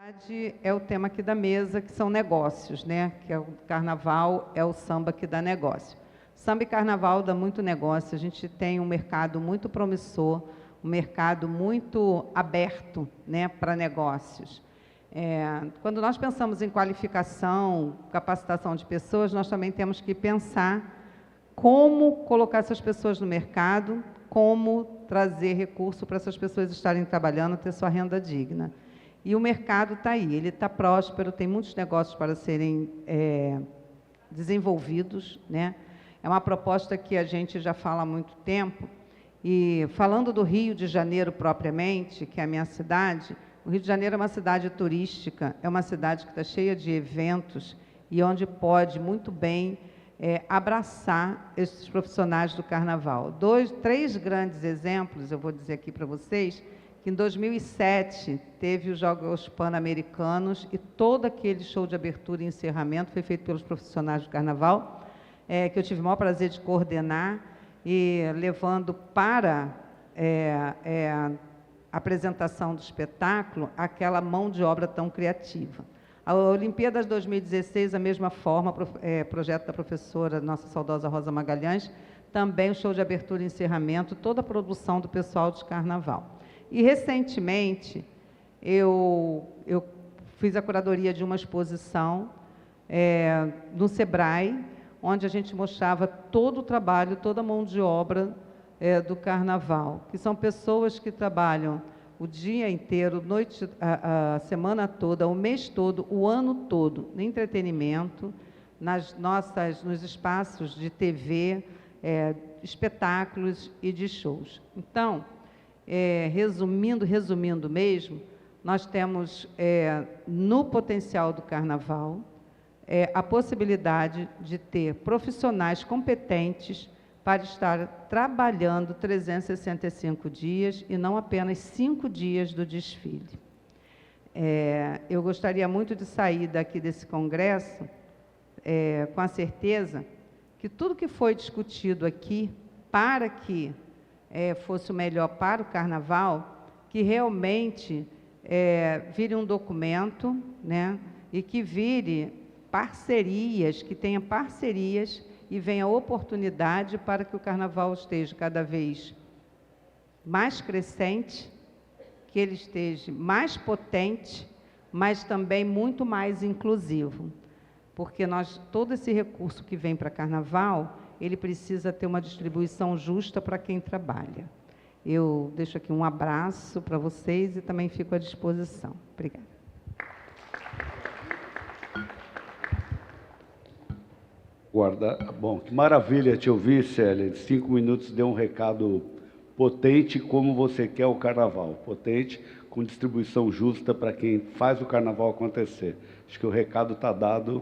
verdade, é o tema aqui da mesa, que são negócios, né? Que é o carnaval, é o samba que dá negócio. Samba e carnaval dá muito negócio, a gente tem um mercado muito promissor, um mercado muito aberto, né, para negócios. Quando nós pensamos em qualificação, capacitação de pessoas, nós também temos que pensar como colocar essas pessoas no mercado, como trazer recurso para essas pessoas estarem trabalhando, ter sua renda digna. E o mercado está aí, ele está próspero, tem muitos negócios para serem desenvolvidos, né? É uma proposta que a gente já fala há muito tempo. E falando do Rio de Janeiro propriamente, que é a minha cidade, o Rio de Janeiro é uma cidade turística, é uma cidade que está cheia de eventos e onde pode muito bem abraçar esses profissionais do carnaval. Três grandes exemplos, eu vou dizer aqui para vocês, que em 2007 teve os Jogos Pan-Americanos e todo aquele show de abertura e encerramento foi feito pelos profissionais do carnaval, que eu tive o maior prazer de coordenar e levando para a apresentação do espetáculo aquela mão de obra tão criativa. A Olimpíadas 2016, da mesma forma, projeto da professora, nossa saudosa Rosa Magalhães, também o show de abertura e encerramento, toda a produção do pessoal de carnaval. E, recentemente, eu fiz a curadoria de uma exposição no Sebrae, onde a gente mostrava todo o trabalho, toda a mão de obra do carnaval, que são pessoas que trabalham o dia inteiro, a semana toda, o mês todo, o ano todo, no entretenimento, nos espaços de TV, espetáculos e de shows. Então, resumindo mesmo, nós temos no potencial do carnaval a possibilidade de ter profissionais competentes para estar trabalhando 365 dias e não apenas 5 dias do desfile. Eu gostaria muito de sair daqui desse congresso com a certeza que tudo que foi discutido aqui para que fosse o melhor para o carnaval, que realmente vire um documento, né, e que vire parcerias, que tenha parcerias e venha oportunidade para que o carnaval esteja cada vez mais crescente, que ele esteja mais potente, mas também muito mais inclusivo. Porque todo esse recurso que vem para carnaval, ele precisa ter uma distribuição justa para quem trabalha. Eu deixo aqui um abraço para vocês e também fico à disposição. Obrigada. Bom, que maravilha te ouvir, Célia. Em 5 minutos deu um recado potente, como você quer o carnaval. Potente, com distribuição justa para quem faz o carnaval acontecer. Acho que o recado está dado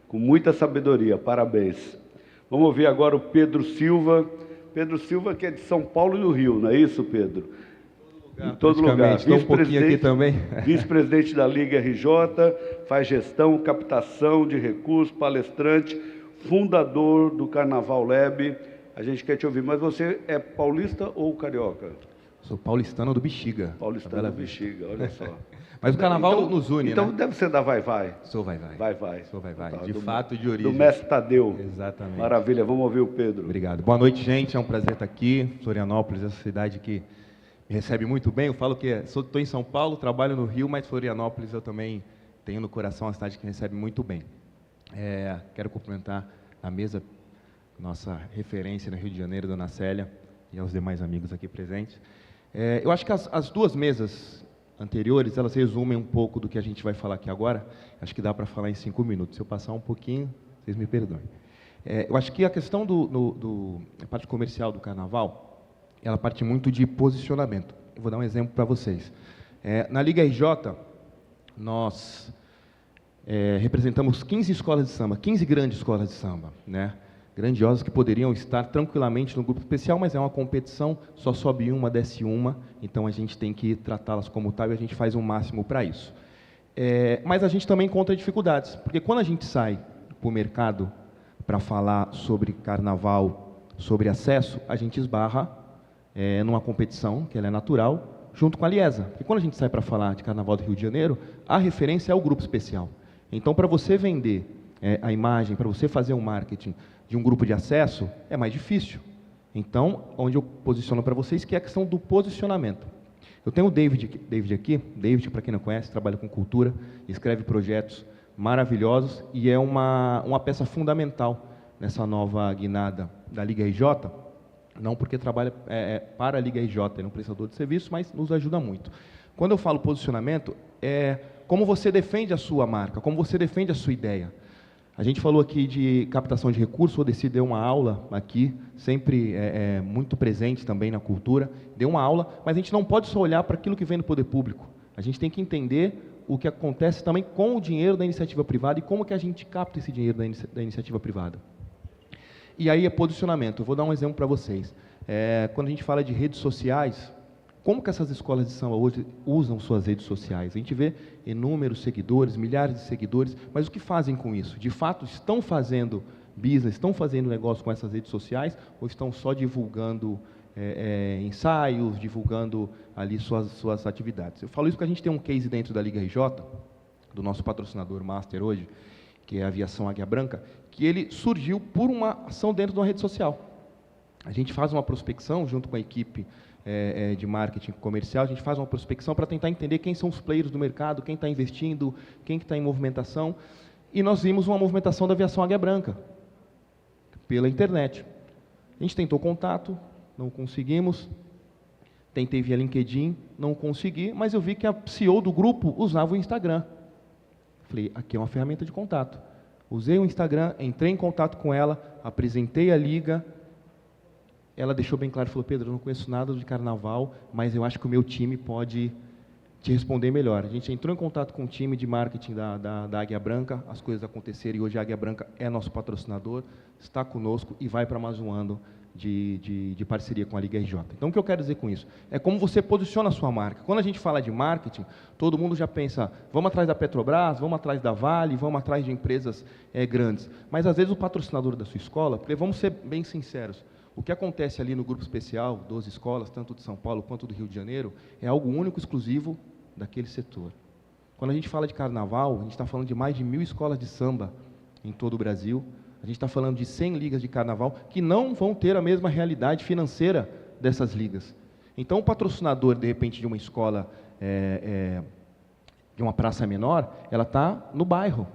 com muita sabedoria. Parabéns. Vamos ouvir agora o Pedro Silva. Pedro Silva, que é de São Paulo e do Rio, não é isso, Pedro? Em todo lugar. Estou um pouquinho aqui também. Vice-presidente da Liga RJ, faz gestão, captação de recursos, palestrante, fundador do Carnaval Lab. A gente quer te ouvir, mas você é paulista ou carioca? Sou paulistano do Bexiga. Paulistano do Bexiga, olha só. Mas o carnaval nos une, então né? Deve ser da Vai Vai. Sou Vai Vai. Vai Vai. Sou Vai Vai. Tá, De fato, de origem. Do mestre Tadeu. Exatamente. Maravilha, vamos ouvir o Pedro. Obrigado. Boa noite, gente. É um prazer estar aqui. Florianópolis, essa cidade que me recebe muito bem. Eu falo que estou em São Paulo, trabalho no Rio, mas Florianópolis eu também tenho no coração uma cidade que me recebe muito bem. Quero cumprimentar a mesa, nossa referência no Rio de Janeiro, Dona Célia, e aos demais amigos aqui presentes. Eu acho que as duas mesas anteriores, elas resumem um pouco do que a gente vai falar aqui agora. Acho que dá para falar em 5 minutos. Se eu passar um pouquinho, vocês me perdoem. Eu acho que a questão da parte comercial do carnaval, ela parte muito de posicionamento. Eu vou dar um exemplo para vocês. Na Liga RJ, nós representamos 15 escolas de samba, 15 grandes escolas de samba, né? Grandiosas, que poderiam estar tranquilamente no grupo especial, mas é uma competição, só sobe uma, desce uma, então a gente tem que tratá-las como tal e a gente faz o máximo para isso. Mas a gente também encontra dificuldades, porque quando a gente sai para o mercado para falar sobre carnaval, sobre acesso, a gente esbarra numa competição, que ela é natural, junto com a Liesa. E quando a gente sai para falar de Carnaval do Rio de Janeiro, a referência é o grupo especial. Então, para você vender a imagem, para você fazer um marketing de um grupo de acesso, é mais difícil. Então, onde eu posiciono para vocês, que é a questão do posicionamento. Eu tenho o David aqui. David, para quem não conhece, trabalha com cultura, escreve projetos maravilhosos e é uma peça fundamental nessa nova guinada da Liga RJ, não porque trabalha para a Liga RJ, ele é um prestador de serviço, mas nos ajuda muito. Quando eu falo posicionamento, é como você defende a sua marca, como você defende a sua ideia. A gente falou aqui de captação de recursos, o Odeci deu uma aula aqui, sempre muito presente também na cultura, deu uma aula, mas a gente não pode só olhar para aquilo que vem do poder público. A gente tem que entender o que acontece também com o dinheiro da iniciativa privada e como que a gente capta esse dinheiro da iniciativa privada. E aí é posicionamento. Eu vou dar um exemplo para vocês. Quando a gente fala de redes sociais, como que essas escolas de samba hoje usam suas redes sociais? A gente vê inúmeros seguidores, milhares de seguidores, mas o que fazem com isso? De fato, estão fazendo business, estão fazendo negócio com essas redes sociais ou estão só divulgando ensaios, divulgando ali suas atividades? Eu falo isso porque a gente tem um case dentro da Liga RJ, do nosso patrocinador master hoje, que é a Aviação Águia Branca, que ele surgiu por uma ação dentro de uma rede social. A gente faz uma prospecção junto com a equipe de marketing comercial, a gente faz uma prospecção para tentar entender quem são os players do mercado, quem está investindo, quem está em movimentação, e nós vimos uma movimentação da Aviação Águia Branca, pela internet. A gente tentou contato, não conseguimos, tentei via LinkedIn, não consegui, mas eu vi que a CEO do grupo usava o Instagram. Falei, aqui é uma ferramenta de contato. Usei o Instagram, entrei em contato com ela, apresentei a liga. Ela deixou bem claro, falou, Pedro, eu não conheço nada de carnaval, mas eu acho que o meu time pode te responder melhor. A gente entrou em contato com o time de marketing da Águia Branca, as coisas aconteceram e hoje a Águia Branca é nosso patrocinador, está conosco e vai para mais um ano de parceria com a Liga RJ. Então, o que eu quero dizer com isso? É como você posiciona a sua marca. Quando a gente fala de marketing, todo mundo já pensa, vamos atrás da Petrobras, vamos atrás da Vale, vamos atrás de empresas grandes. Mas, às vezes, o patrocinador da sua escola, porque vamos ser bem sinceros, o que acontece ali no grupo especial, 12 escolas, tanto de São Paulo quanto do Rio de Janeiro, é algo único, exclusivo daquele setor. Quando a gente fala de carnaval, a gente está falando de mais de 1.000 escolas de samba em todo o Brasil. A gente está falando de 100 ligas de carnaval que não vão ter a mesma realidade financeira dessas ligas. Então, o patrocinador, de repente, de uma escola, de uma praça menor, ela está no bairro.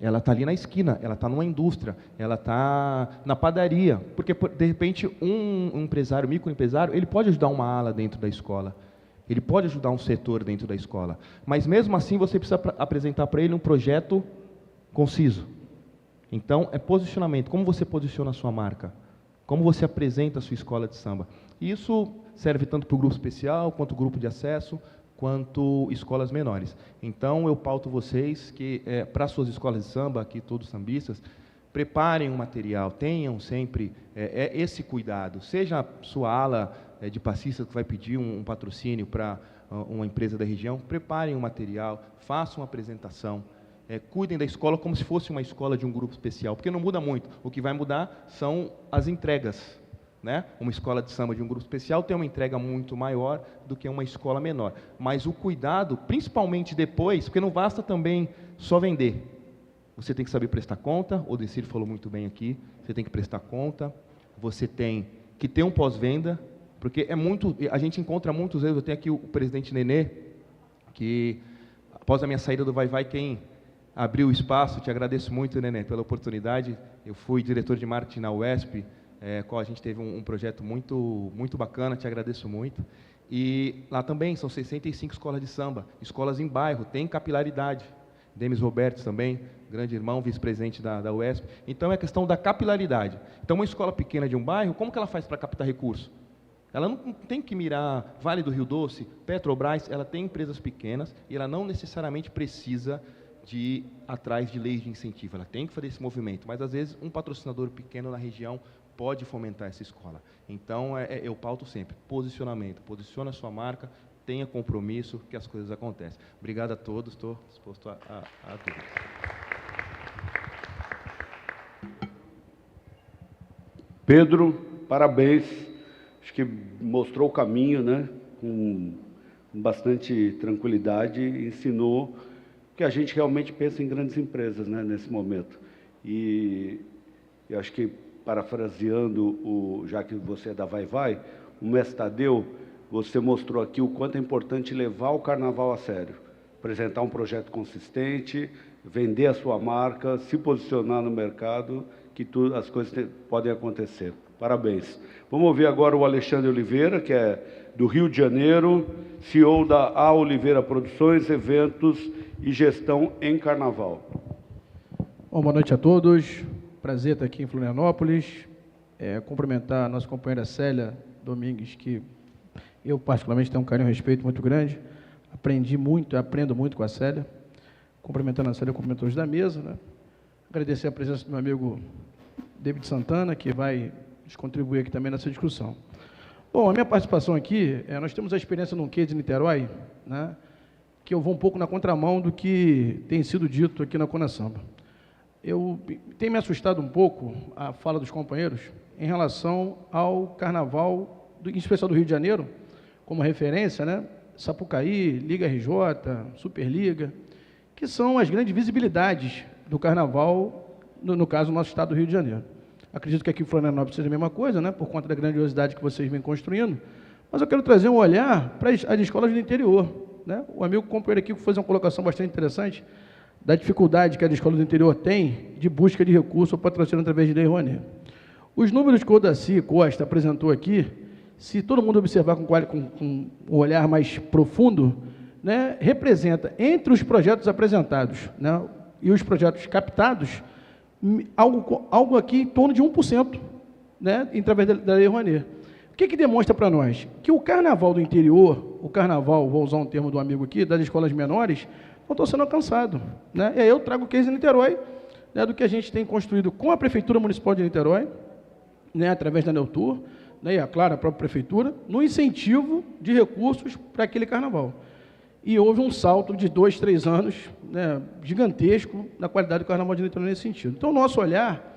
Ela está ali na esquina, ela está numa indústria, ela está na padaria. Porque, de repente, um empresário, microempresário, ele pode ajudar uma ala dentro da escola. Ele pode ajudar um setor dentro da escola. Mas, mesmo assim, você precisa apresentar para ele um projeto conciso. Então, é posicionamento. Como você posiciona a sua marca? Como você apresenta a sua escola de samba? E isso serve tanto para o grupo especial, quanto o grupo de acesso, quanto escolas menores. Então, eu pauto vocês que, para suas escolas de samba, aqui todos sambistas, preparem um material, tenham sempre esse cuidado. Seja a sua ala de passista que vai pedir um patrocínio para uma empresa da região, preparem um material, façam uma apresentação, cuidem da escola como se fosse uma escola de um grupo especial, porque não muda muito. O que vai mudar são as entregas. Né? Uma escola de samba de um grupo especial tem uma entrega muito maior do que uma escola menor. Mas o cuidado, principalmente depois, porque não basta também só vender. Você tem que saber prestar conta, o Odeci falou muito bem aqui, você tem que prestar conta, você tem que ter um pós-venda, porque a gente encontra muitos vezes, eu tenho aqui o presidente Nenê, que após a minha saída do Vai Vai, quem abriu o espaço, te agradeço muito, Nenê, pela oportunidade. Eu fui diretor de marketing na UESP, qual a gente teve um projeto muito, muito bacana, te agradeço muito. E lá também são 65 escolas de samba, escolas em bairro, tem capilaridade. Demis Roberto também, grande irmão, vice-presidente da UESP. Então, é a questão da capilaridade. Então, uma escola pequena de um bairro, como que ela faz para captar recurso? Ela não tem que mirar Vale do Rio Doce, Petrobras, ela tem empresas pequenas e ela não necessariamente precisa de ir atrás de leis de incentivo. Ela tem que fazer esse movimento, mas, às vezes, um patrocinador pequeno na região pode fomentar essa escola. Então, eu pauto sempre, posicionamento, posiciona a sua marca, tenha compromisso, que as coisas acontecem. Obrigado a todos, estou disposto a tudo. Pedro, parabéns, acho que mostrou o caminho, né? com bastante tranquilidade, ensinou que a gente realmente pensa em grandes empresas, né, nesse momento. E eu acho que, parafraseando, já que você é da Vai Vai, o mestre Tadeu, você mostrou aqui o quanto é importante levar o carnaval a sério, apresentar um projeto consistente, vender a sua marca, se posicionar no mercado, que as coisas podem acontecer. Parabéns. Vamos ouvir agora o Alexandre Oliveira, que é do Rio de Janeiro, CEO da A. Oliveira Produções, Eventos e Gestão em Carnaval. Bom, boa noite a todos. Prazer estar aqui em Florianópolis. Cumprimentar a nossa companheira Célia Domingues, que eu particularmente tenho um carinho e um respeito muito grande. Aprendo muito com a Célia. Cumprimentando a Célia, cumprimentadores da mesa, né? Agradecer a presença do meu amigo David Santana, que vai nos contribuir aqui também nessa discussão. Bom, a minha participação aqui, nós temos a experiência no QE de Niterói, né, que eu vou um pouco na contramão do que tem sido dito aqui na Conasamba. Tem me assustado um pouco a fala dos companheiros em relação ao Carnaval, em especial do Rio de Janeiro, como referência, né, Sapucaí, Liga RJ, Superliga, que são as grandes visibilidades do Carnaval, no caso, no nosso estado do Rio de Janeiro. Acredito que aqui em Florianópolis seja a mesma coisa, né, por conta da grandiosidade que vocês vêm construindo, mas eu quero trazer um olhar para as escolas do interior, né? O amigo companheiro aqui fez uma colocação bastante interessante da dificuldade que a escola do interior tem de busca de recursos ou patrocínio através de Lei Rouanet. Os números que o Odaci Costa apresentou aqui, se todo mundo observar com um olhar mais profundo, né, representa, entre os projetos apresentados, né, e os projetos captados, algo aqui em torno de 1%, né, através da Lei Rouanet. O que demonstra para nós? Que o carnaval do interior, o carnaval, vou usar um termo do amigo aqui, das escolas menores, não estão sendo alcançados, né? E aí eu trago o case de Niterói, né, do que a gente tem construído com a Prefeitura Municipal de Niterói, né, através da Neutur, né, e, claro, a própria Prefeitura, no incentivo de recursos para aquele carnaval. E houve um salto de 2, 3 anos, né, gigantesco na qualidade do Carnaval de Niterói nesse sentido. Então, o nosso olhar,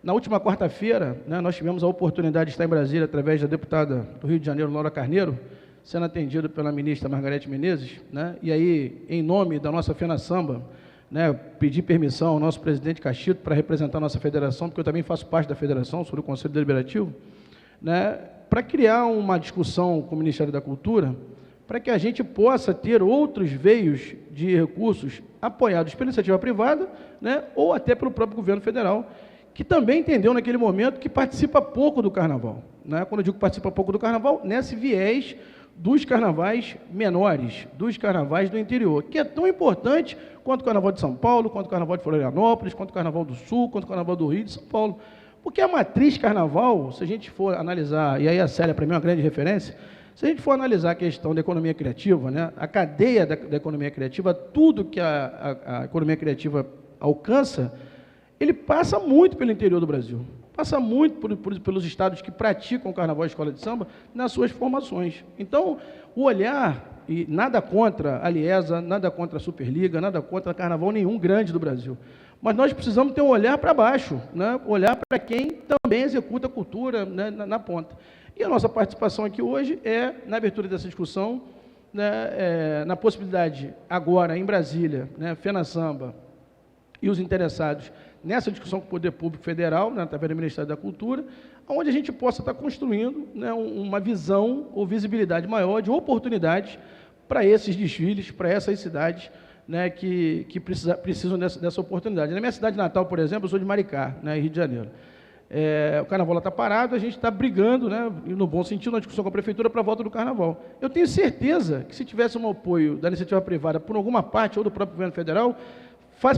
na última quarta-feira, né, nós tivemos a oportunidade de estar em Brasília, através da deputada do Rio de Janeiro, Laura Carneiro, sendo atendido pela ministra Margarete Menezes, né, e aí, em nome da nossa FENASAMBA, né, pedi permissão ao nosso presidente Cachito para representar a nossa federação, porque eu também faço parte da federação, sou do Conselho Deliberativo, né, para criar uma discussão com o Ministério da Cultura, para que a gente possa ter outros veios de recursos apoiados pela iniciativa privada, né, ou até pelo próprio governo federal, que também entendeu naquele momento que participa pouco do carnaval, né? Quando eu digo participa pouco do carnaval, nesse viés dos carnavais menores, dos carnavais do interior, que é tão importante quanto o Carnaval de São Paulo, quanto o Carnaval de Florianópolis, quanto o Carnaval do Sul, quanto o Carnaval do Rio e de São Paulo. Porque a matriz carnaval, se a gente for analisar, e aí a Célia para mim é uma grande referência, se a gente for analisar a questão da economia criativa, né, a cadeia da economia criativa, tudo que a economia criativa alcança, ele passa muito pelo interior do Brasil, passa muito pelos estados que praticam o carnaval e escola de samba nas suas formações. Então, o olhar, e nada contra a Liesa, nada contra a Superliga, nada contra carnaval nenhum grande do Brasil, mas nós precisamos ter um olhar para baixo, né, olhar para quem também executa a cultura, né, na ponta. E a nossa participação aqui hoje é, na abertura dessa discussão, né, na possibilidade, agora, em Brasília, né, FENASAMBA e os interessados nessa discussão com o Poder Público Federal, né, através do Ministério da Cultura, onde a gente possa estar construindo, né, uma visão ou visibilidade maior de oportunidades para esses desfiles, para essas cidades, né, que precisam dessa oportunidade. Na minha cidade natal, por exemplo, eu sou de Maricá, né, Rio de Janeiro. O carnaval está parado, a gente está brigando, né, no bom sentido, na discussão com a prefeitura para a volta do carnaval. Eu tenho certeza que se tivesse um apoio da iniciativa privada por alguma parte ou do próprio governo federal,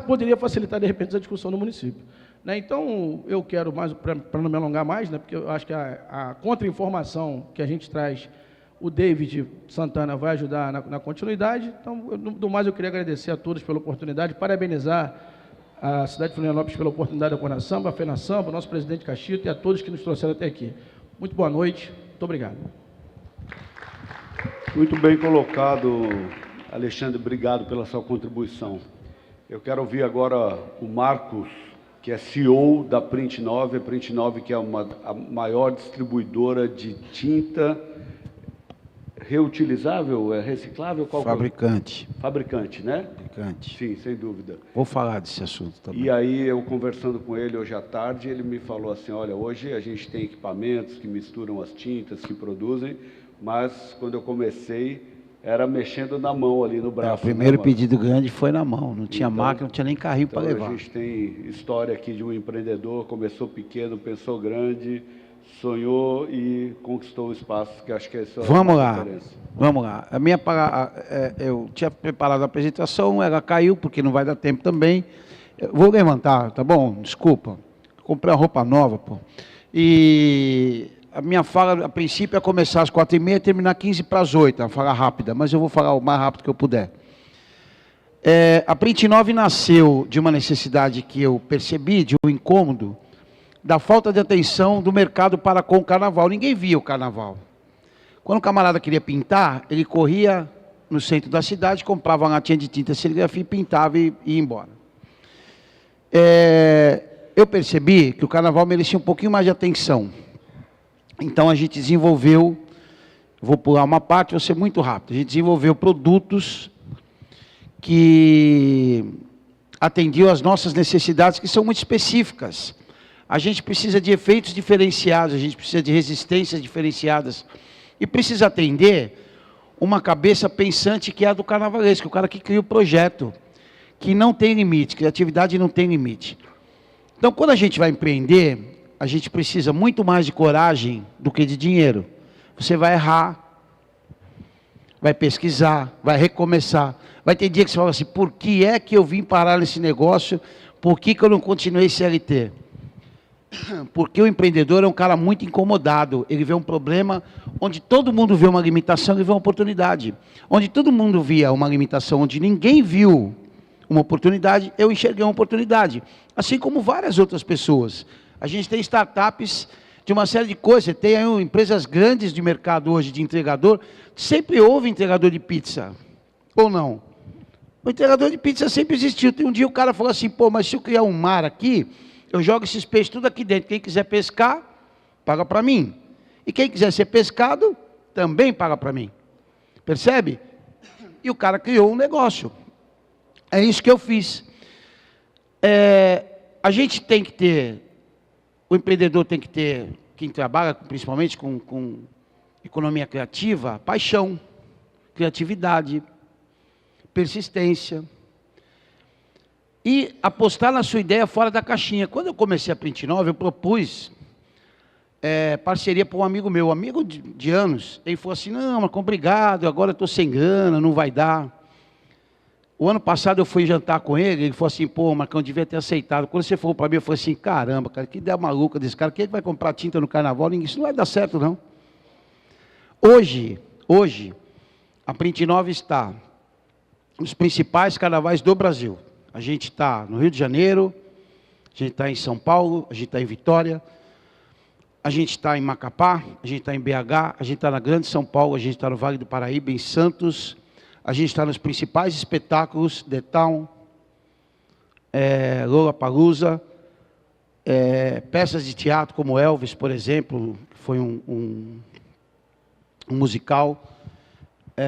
poderia facilitar, de repente, essa discussão no município. Né, então, eu quero mais, para não me alongar mais, né, porque eu acho que a contra-informação que a gente traz, o David Santana vai ajudar na continuidade. Então, do mais, eu queria agradecer a todos pela oportunidade, parabenizar a cidade de Florianópolis pela oportunidade da Conasamba, a FENASAMBA, o nosso presidente Cachito e a todos que nos trouxeram até aqui. Muito boa noite, muito obrigado. Muito bem colocado, Alexandre, obrigado pela sua contribuição. Eu quero ouvir agora o Marcos, que é CEO da Print 9, a Print 9 que é a maior distribuidora de tinta reutilizável, é reciclável? Qual Fabricante. Fabricante, né? Fabricante. Sim, sem dúvida. Vou falar desse assunto também. E aí, eu conversando com ele hoje à tarde, ele me falou assim, olha, hoje a gente tem equipamentos que misturam as tintas, que produzem, mas quando eu comecei, era mexendo na mão ali no braço. O primeiro né, pedido grande foi na mão, não tinha Então- máquina, não tinha nem carrinho Então, para levar. a gente tem história aqui de um empreendedor, começou pequeno, pensou grande, sonhou e conquistou o espaço, que acho que essa é Vamos a lá, diferença. vamos lá. Eu tinha preparado a apresentação, ela caiu, porque não vai dar tempo também. Eu vou levantar, tá bom? Desculpa. Comprei uma roupa nova, pô. E a minha fala, a princípio, é começar às 4h30 e terminar 7:45, uma fala rápida, mas eu vou falar o mais rápido que eu puder. A Print 9 nasceu de uma necessidade que eu percebi, de um incômodo, da falta de atenção do mercado para com o carnaval. Ninguém via o carnaval. Quando o camarada queria pintar, ele corria no centro da cidade, comprava uma latinha de tinta serigrafia, pintava e ia embora. Eu percebi que o carnaval merecia um pouquinho mais de atenção. Então a gente desenvolveu, vou pular uma parte, vou ser muito rápido, a gente desenvolveu produtos que atendiam às nossas necessidades, que são muito específicas. A gente precisa de efeitos diferenciados, a gente precisa de resistências diferenciadas. E precisa atender uma cabeça pensante que é a do carnavalesco, o cara que cria o projeto, que não tem limite, criatividade não tem limite. Então, quando a gente vai empreender, a gente precisa muito mais de coragem do que de dinheiro. Você vai errar, vai pesquisar, vai recomeçar. Vai ter dia que você fala assim, por que é que eu vim parar nesse negócio? Por que eu não continuei CLT? Porque o empreendedor é um cara muito incomodado, ele vê um problema onde todo mundo vê uma limitação, ele vê uma oportunidade. Onde todo mundo via uma limitação, onde ninguém viu uma oportunidade, eu enxerguei uma oportunidade. Assim como várias outras pessoas. A gente tem startups de uma série de coisas, você tem aí empresas grandes de mercado hoje, de entregador, sempre houve entregador de pizza, ou não? O entregador de pizza sempre existiu. Tem um dia o cara falou assim, pô, mas se eu criar um mar aqui, eu jogo esses peixes tudo aqui dentro. Quem quiser pescar, paga para mim. E quem quiser ser pescado, também paga para mim. Percebe? E o cara criou um negócio. É isso que eu fiz. A gente tem que ter, o empreendedor tem que ter, quem trabalha principalmente com economia criativa, paixão, criatividade, persistência. E apostar na sua ideia fora da caixinha. Quando eu comecei a Print 9, eu propus parceria para um amigo meu, amigo de anos. Ele falou assim, não, Marcão, obrigado, agora eu estou sem grana, não vai dar. O ano passado eu fui jantar com ele falou assim, pô, Marcão, devia ter aceitado. Quando você falou para mim, eu falei assim, caramba, cara, que ideia maluca desse cara, quem é que vai comprar tinta no carnaval? Isso não vai dar certo, não. Hoje, a Print 9 está nos principais carnavais do Brasil. A gente está no Rio de Janeiro, a gente está em São Paulo, a gente está em Vitória, a gente está em Macapá, a gente está em BH, a gente está na Grande São Paulo, a gente está no Vale do Paraíba, em Santos, a gente está nos principais espetáculos, The Town, Lollapalooza, peças de teatro como Elvis, por exemplo, que foi um musical,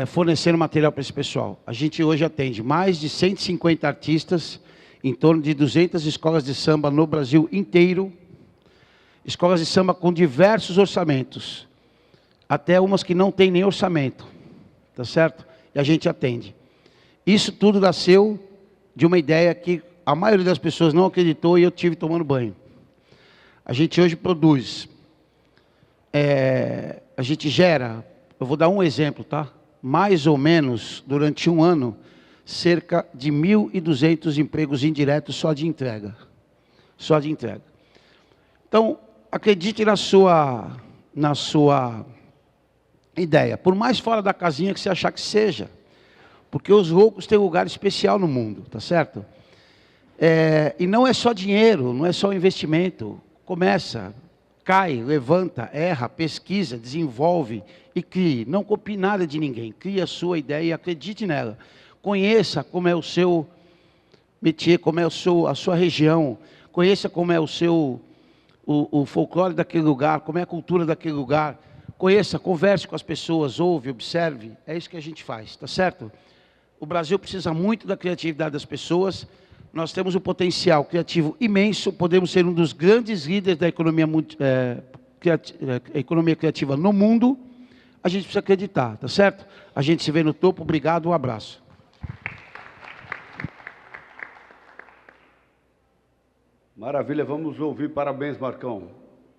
fornecendo material para esse pessoal. A gente hoje atende mais de 150 artistas, em torno de 200 escolas de samba no Brasil inteiro, escolas de samba com diversos orçamentos, até umas que não têm nem orçamento, tá certo? E a gente atende. Isso tudo nasceu de uma ideia que a maioria das pessoas não acreditou e eu tive tomando banho. A gente hoje produz, a gente gera, eu vou dar um exemplo, tá? Mais ou menos, durante um ano, cerca de 1.200 empregos indiretos só de entrega. Só de entrega. Então, acredite na sua ideia, por mais fora da casinha que você achar que seja, porque os loucos têm lugar especial no mundo, tá certo? E não é só dinheiro, não é só investimento, começa, cai, levanta, erra, pesquisa, desenvolve e crie. Não copie nada de ninguém, crie a sua ideia e acredite nela. Conheça como é o seu métier, como é a sua região, conheça como é o folclore daquele lugar, como é a cultura daquele lugar, conheça, converse com as pessoas, ouve, observe, é isso que a gente faz, tá certo? O Brasil precisa muito da criatividade das pessoas, nós temos um potencial criativo imenso, podemos ser um dos grandes líderes da economia, economia criativa no mundo, a gente precisa acreditar, tá certo? A gente se vê no topo, obrigado, um abraço. Maravilha, vamos ouvir. Parabéns, Marcão.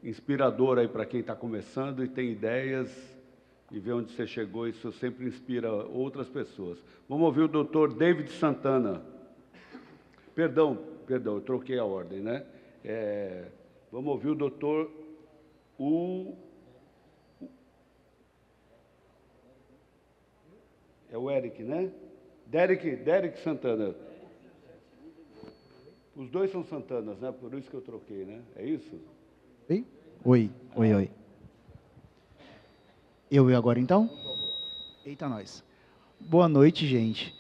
Inspirador aí para quem está começando e tem ideias e vê onde você chegou. Isso sempre inspira outras pessoas. Vamos ouvir o doutor David Santana. Perdão, eu troquei a ordem, né? Vamos ouvir o doutor É o Eric, né? Derek Santana. Os dois são Santanas, né? Por isso que eu troquei, né? É isso? Oi. Eu agora, então? Eita, nós. Boa noite, gente.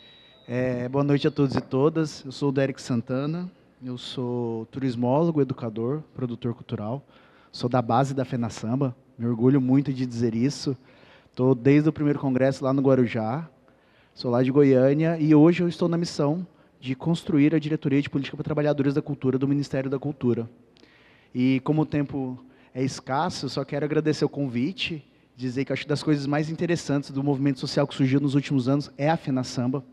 Boa noite a todos e todas. Eu sou o Derek Santana. Eu sou turismólogo, educador, produtor cultural. Sou da base da FENASAMBA. Me orgulho muito de dizer isso. Estou desde o primeiro congresso lá no Guarujá. Sou lá de Goiânia e hoje eu estou na missão de construir a diretoria de política para trabalhadores da cultura do Ministério da Cultura. E como o tempo é escasso, eu só quero agradecer o convite, dizer que acho que das coisas mais interessantes do movimento social que surgiu nos últimos anos é a FENASAMBA.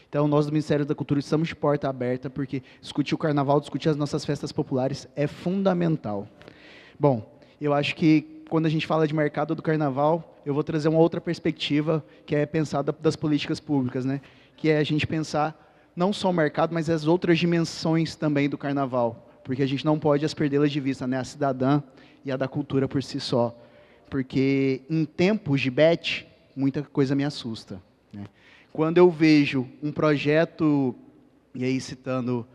Então, nós do Ministério da Cultura estamos de porta aberta, porque discutir o carnaval, discutir as nossas festas populares é fundamental. Bom, eu acho que quando a gente fala de mercado do carnaval, eu vou trazer uma outra perspectiva, que é pensar das políticas públicas, né? Que é a gente pensar não só o mercado, mas as outras dimensões também do carnaval, porque a gente não pode as perdê-las de vista, né? A cidadã e a da cultura por si só, porque em tempos de bet, muita coisa me assusta, né? Quando eu vejo um projeto, e aí citando,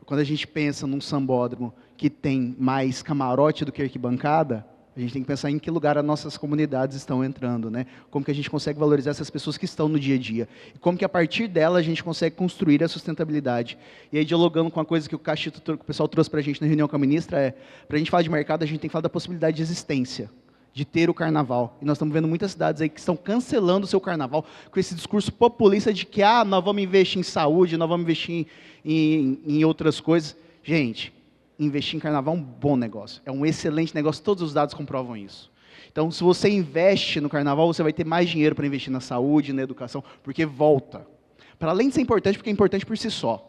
quando a gente pensa num sambódromo que tem mais camarote do que arquibancada, a gente tem que pensar em que lugar as nossas comunidades estão entrando, né? Como que a gente consegue valorizar essas pessoas que estão no dia a dia. E como que a partir dela a gente consegue construir a sustentabilidade. E aí, dialogando com a coisa que o Cachito, que o pessoal trouxe para a gente na reunião com a ministra, para a gente falar de mercado, a gente tem que falar da possibilidade de existência, de ter o carnaval. E nós estamos vendo muitas cidades aí que estão cancelando o seu carnaval com esse discurso populista de que nós vamos investir em saúde, nós vamos investir em outras coisas. Gente, investir em carnaval é um bom negócio, é um excelente negócio, todos os dados comprovam isso. Então, se você investe no carnaval, você vai ter mais dinheiro para investir na saúde, na educação, porque volta. Para além de ser importante, porque é importante por si só,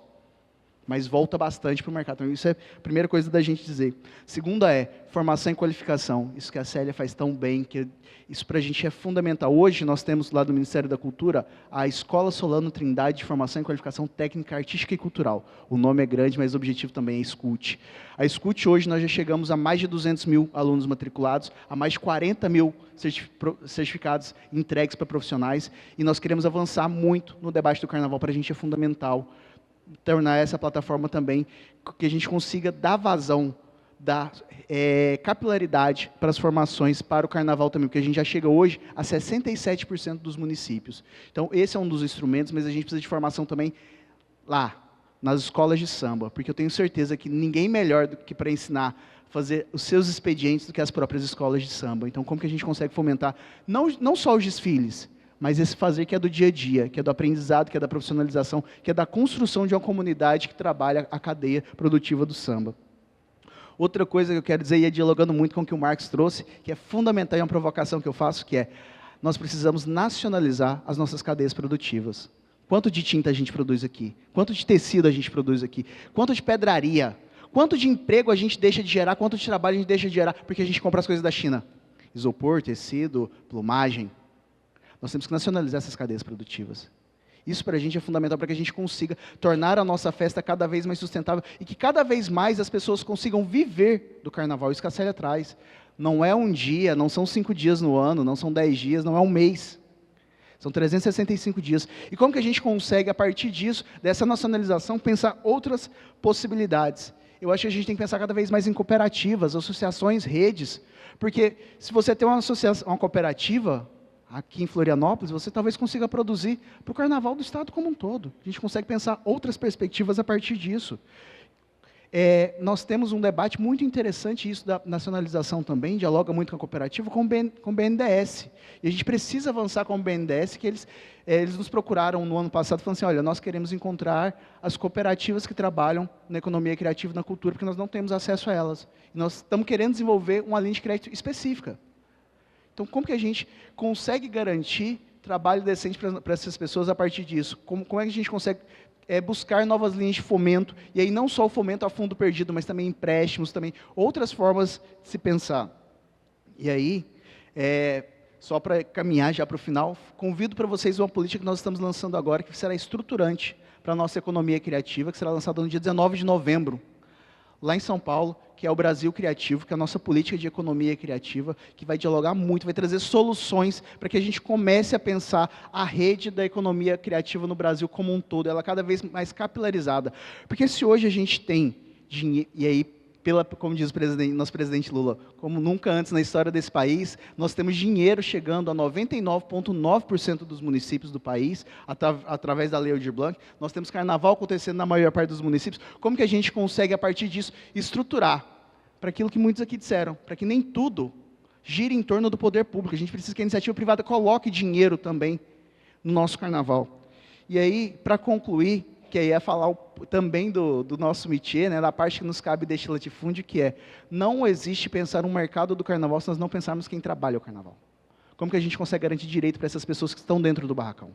mas volta bastante para o mercado. Então, isso é a primeira coisa da gente dizer. Segunda é formação e qualificação. Isso que a Célia faz tão bem, que isso para a gente é fundamental. Hoje, nós temos lá do Ministério da Cultura a Escola Solano Trindade de Formação e Qualificação Técnica, Artística e Cultural. O nome é grande, mas o objetivo também é SCUT. A SCUT, hoje, nós já chegamos a mais de 200 mil alunos matriculados, a mais de 40 mil certificados entregues para profissionais, e nós queremos avançar muito no debate do carnaval. Para a gente é fundamental tornar essa plataforma também, que a gente consiga dar vazão, dar capilaridade para as formações, para o carnaval também, porque a gente já chega hoje a 67% dos municípios. Então, esse é um dos instrumentos, mas a gente precisa de formação também lá, nas escolas de samba, porque eu tenho certeza que ninguém melhor do que para ensinar fazer os seus expedientes do que as próprias escolas de samba. Então, como que a gente consegue fomentar, não só os desfiles, mas esse fazer que é do dia a dia, que é do aprendizado, que é da profissionalização, que é da construção de uma comunidade que trabalha a cadeia produtiva do samba. Outra coisa que eu quero dizer, e é dialogando muito com o que o Marcos trouxe, que é fundamental e uma provocação que eu faço, que é, nós precisamos nacionalizar as nossas cadeias produtivas. Quanto de tinta a gente produz aqui? Quanto de tecido a gente produz aqui? Quanto de pedraria? Quanto de emprego a gente deixa de gerar? Quanto de trabalho a gente deixa de gerar porque a gente compra as coisas da China? Isopor, tecido, plumagem. Nós temos que nacionalizar essas cadeias produtivas. Isso para a gente é fundamental para que a gente consiga tornar a nossa festa cada vez mais sustentável e que cada vez mais as pessoas consigam viver do carnaval. Isso que a Célia traz. Não é um dia, não são 5 dias no ano, não são 10 dias, não é um mês. São 365 dias. E como que a gente consegue, a partir disso, dessa nacionalização, pensar outras possibilidades? Eu acho que a gente tem que pensar cada vez mais em cooperativas, associações, redes. Porque se você tem uma cooperativa aqui em Florianópolis, você talvez consiga produzir para o carnaval do estado como um todo. A gente consegue pensar outras perspectivas a partir disso. Nós temos um debate muito interessante, isso da nacionalização também, dialoga muito com a cooperativa, com o BNDES. E a gente precisa avançar com o BNDES, que eles nos procuraram no ano passado, falando assim, olha, nós queremos encontrar as cooperativas que trabalham na economia criativa e na cultura, porque nós não temos acesso a elas. E nós estamos querendo desenvolver uma linha de crédito específica. Então, como que a gente consegue garantir trabalho decente para essas pessoas a partir disso? Como é que a gente consegue buscar novas linhas de fomento, e aí não só o fomento a fundo perdido, mas também empréstimos, também outras formas de se pensar. E aí, só para caminhar já para o final, convido para vocês uma política que nós estamos lançando agora, que será estruturante para a nossa economia criativa, que será lançada no dia 19 de novembro, lá em São Paulo, que é o Brasil Criativo, que é a nossa política de economia criativa, que vai dialogar muito, vai trazer soluções para que a gente comece a pensar a rede da economia criativa no Brasil como um todo, ela cada vez mais capilarizada. Porque se hoje a gente tem dinheiro, e aí, como diz o nosso presidente Lula, como nunca antes na história desse país, nós temos dinheiro chegando a 99,9% dos municípios do país, através da Lei Aldir Blanc, nós temos carnaval acontecendo na maior parte dos municípios. Como que a gente consegue, a partir disso, estruturar para aquilo que muitos aqui disseram, para que nem tudo gire em torno do poder público? A gente precisa que a iniciativa privada coloque dinheiro também no nosso carnaval. E aí, para concluir, que aí é falar também do nosso métier, né, da parte que nos cabe deste latifúndio, que não existe pensar um mercado do carnaval se nós não pensarmos quem trabalha o carnaval. Como que a gente consegue garantir direito para essas pessoas que estão dentro do barracão?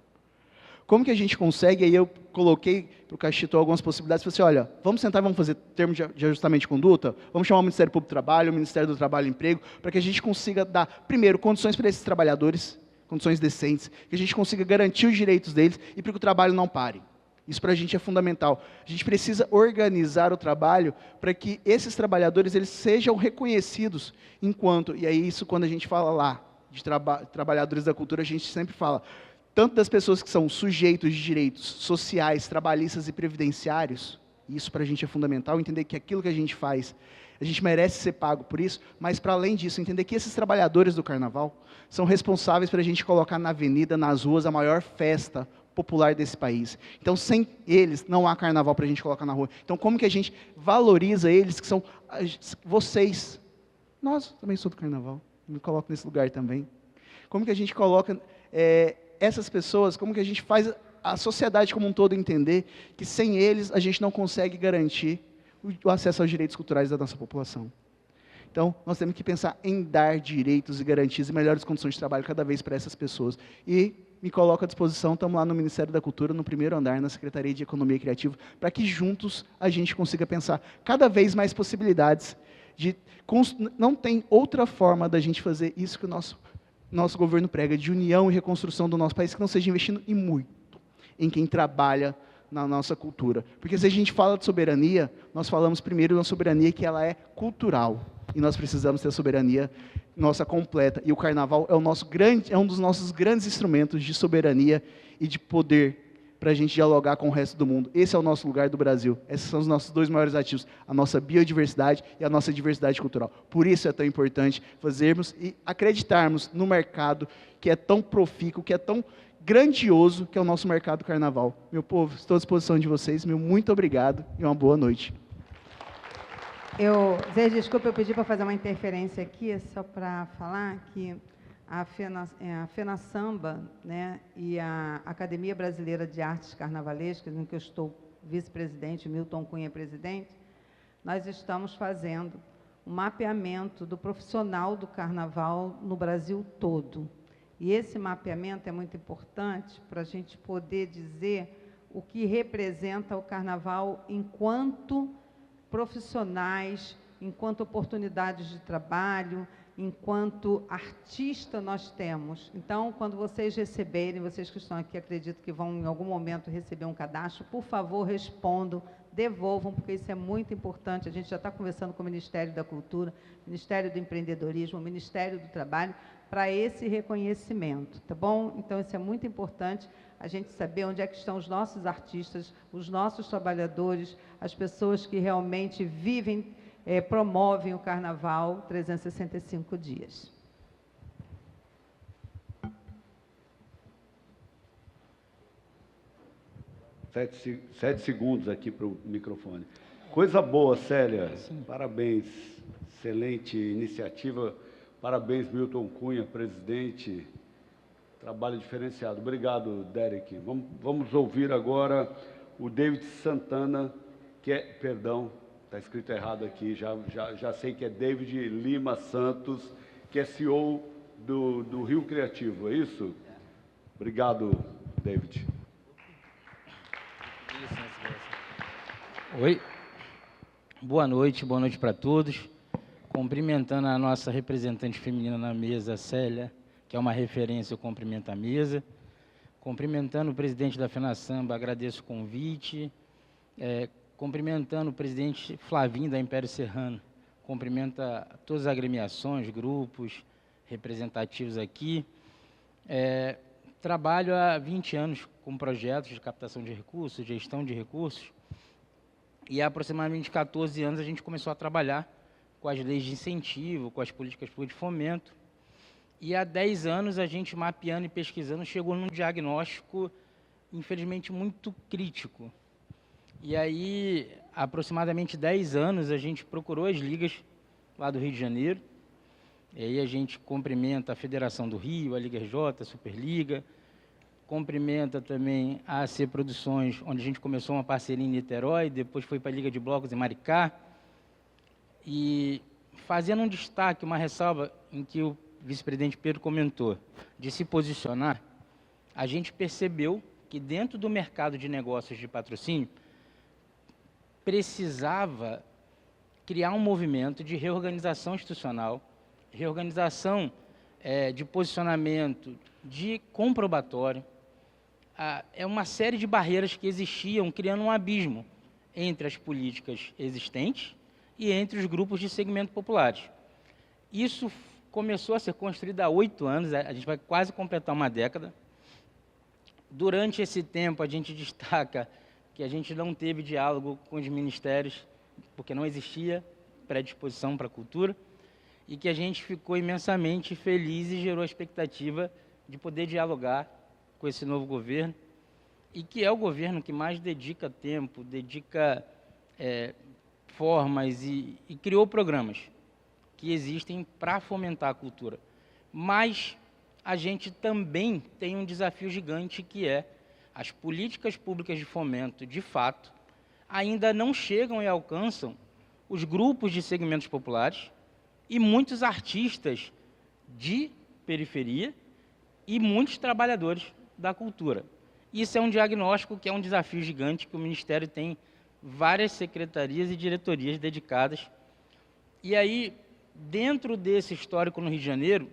Como que a gente consegue, aí eu coloquei para o Cachito algumas possibilidades, falei assim, olha, vamos sentar e vamos fazer termos de ajustamento de conduta, vamos chamar o Ministério Público do Trabalho, o Ministério do Trabalho e Emprego, para que a gente consiga dar, primeiro, condições para esses trabalhadores, condições decentes, que a gente consiga garantir os direitos deles e para que o trabalho não pare. Isso para a gente é fundamental. A gente precisa organizar o trabalho para que esses trabalhadores eles sejam reconhecidos enquanto, e aí isso quando a gente fala lá de trabalhadores da cultura, a gente sempre fala, tanto das pessoas que são sujeitos de direitos sociais, trabalhistas e previdenciários, isso para a gente é fundamental, entender que aquilo que a gente faz, a gente merece ser pago por isso, mas para além disso, entender que esses trabalhadores do carnaval são responsáveis para a gente colocar na avenida, nas ruas, a maior festa popular desse país. Então, sem eles, não há carnaval para a gente colocar na rua. Então, como que a gente valoriza eles, que são vocês? Nós também sou do carnaval, me coloco nesse lugar também. Como que a gente coloca essas pessoas, como que a gente faz a sociedade como um todo entender que sem eles a gente não consegue garantir o acesso aos direitos culturais da nossa população. Então, nós temos que pensar em dar direitos e garantias e melhores condições de trabalho cada vez para essas pessoas. E me coloco à disposição, estamos lá no Ministério da Cultura, no primeiro andar, na Secretaria de Economia Criativa, para que juntos a gente consiga pensar cada vez mais possibilidades de... Não tem outra forma da gente fazer isso que o nosso governo prega, de união e reconstrução do nosso país, que não seja investindo em muito em quem trabalha na nossa cultura. Porque se a gente fala de soberania, nós falamos primeiro de uma soberania que ela é cultural. E nós precisamos ter a soberania nossa completa. E o carnaval é um dos nossos grandes instrumentos de soberania e de poder para a gente dialogar com o resto do mundo. Esse é o nosso lugar do Brasil. Esses são os nossos dois maiores ativos, a nossa biodiversidade e a nossa diversidade cultural. Por isso é tão importante fazermos e acreditarmos no mercado que é tão profícuo, que é tão grandioso, que é o nosso mercado carnaval. Meu povo, estou à disposição de vocês. Meu muito obrigado e uma boa noite. Zé, desculpa, eu pedi para fazer uma interferência aqui, só para falar que a FENA Samba, né, e a Academia Brasileira de Artes Carnavalescas, em que eu estou vice-presidente, Milton Cunha presidente, nós estamos fazendo um mapeamento do profissional do carnaval no Brasil todo. E esse mapeamento é muito importante para a gente poder dizer o que representa o carnaval enquanto profissionais, enquanto oportunidades de trabalho, enquanto artista nós temos. Então, quando vocês receberem, vocês que estão aqui, acredito que vão em algum momento receber um cadastro, por favor, respondam, devolvam, porque isso é muito importante. A gente já está conversando com o Ministério da Cultura, Ministério do Empreendedorismo, Ministério do Trabalho, para esse reconhecimento, tá bom? Então, isso é muito importante, a gente saber onde é que estão os nossos artistas, os nossos trabalhadores, as pessoas que realmente vivem, promovem o Carnaval 365 dias. Sete segundos aqui para o microfone. Coisa boa, Célia. Parabéns. Excelente iniciativa. Parabéns, Milton Cunha, presidente. Trabalho diferenciado. Obrigado, Derek. Vamos ouvir agora o David Santana, que é, perdão, está escrito errado aqui, já sei que é David Lima Santos, que é CEO do Rio Criativo, é isso? Obrigado, David. Oi, boa noite para todos. Cumprimentando a nossa representante feminina na mesa, Célia, que é uma referência, eu cumprimento a mesa. Cumprimentando o presidente da FENASAMBA, agradeço o convite. Cumprimentando o presidente Flavinho, da Império Serrano. Cumprimenta todas as agremiações, grupos representativos aqui. Trabalho há 20 anos com projetos de captação de recursos, gestão de recursos, e há aproximadamente 14 anos a gente começou a trabalhar com as leis de incentivo, com as políticas públicas de fomento, e há 10 anos a gente, mapeando e pesquisando, chegou num diagnóstico, infelizmente, muito crítico. E aí, há aproximadamente 10 anos, a gente procurou as ligas lá do Rio de Janeiro, e aí a gente cumprimenta a Federação do Rio, a Liga RJ, a Superliga, cumprimenta também a AC Produções, onde a gente começou uma parceria em Niterói, depois foi para a Liga de Blocos em Maricá, e fazendo um destaque, uma ressalva em que o vice-presidente Pedro comentou, de se posicionar, a gente percebeu que dentro do mercado de negócios de patrocínio, precisava criar um movimento de reorganização institucional, reorganização de posicionamento, de comprobatório. É uma série de barreiras que existiam, criando um abismo entre as políticas existentes e entre os grupos de segmento populares. Isso começou a ser construído há 8 anos, a gente vai quase completar uma década. Durante esse tempo, a gente destaca que a gente não teve diálogo com os ministérios, porque não existia predisposição para a cultura, e que a gente ficou imensamente feliz e gerou a expectativa de poder dialogar com esse novo governo, e que é o governo que mais dedica tempo, dedica formas e criou programas que existem para fomentar a cultura. Mas a gente também tem um desafio gigante, que é as políticas públicas de fomento, de fato, ainda não chegam e alcançam os grupos de segmentos populares e muitos artistas de periferia e muitos trabalhadores da cultura. Isso é um diagnóstico que é um desafio gigante, que o Ministério tem várias secretarias e diretorias dedicadas. E aí, dentro desse histórico no Rio de Janeiro,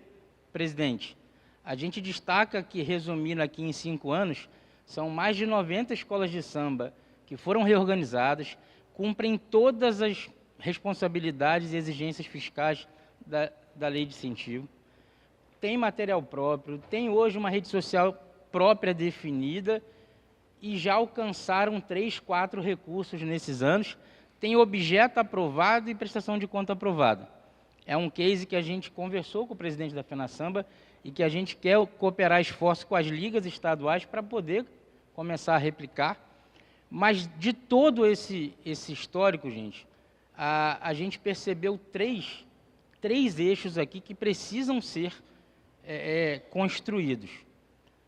presidente, a gente destaca que, resumindo aqui em 5 anos, são mais de 90 escolas de samba que foram reorganizadas, cumprem todas as responsabilidades e exigências fiscais da lei de incentivo, tem material próprio, tem hoje uma rede social própria definida e já alcançaram 3, 4 recursos nesses anos, tem objeto aprovado e prestação de conta aprovada. É um case que a gente conversou com o presidente da FENASAMBA e que a gente quer cooperar esforços com as ligas estaduais para poder começar a replicar. Mas de todo esse histórico, gente, a gente percebeu três eixos aqui que precisam ser construídos.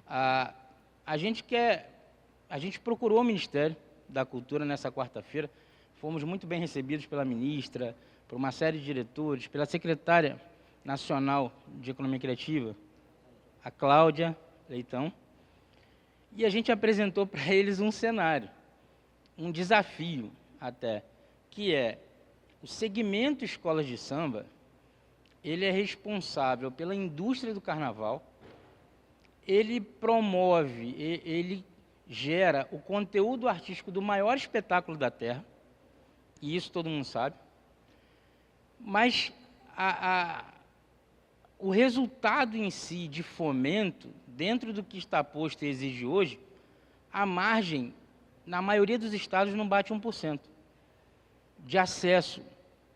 A gente procurou o Ministério da Cultura nessa quarta-feira, fomos muito bem recebidos pela ministra, por uma série de diretores, pela secretária nacional de Economia Criativa, a Cláudia Leitão, e a gente apresentou para eles um cenário, um desafio até, que é o segmento escolas de samba, ele é responsável pela indústria do carnaval, ele promove, ele gera o conteúdo artístico do maior espetáculo da Terra, e isso todo mundo sabe, mas o resultado em si de fomento, dentro do que está posto e exige hoje, a margem, na maioria dos estados, não bate 1% de acesso.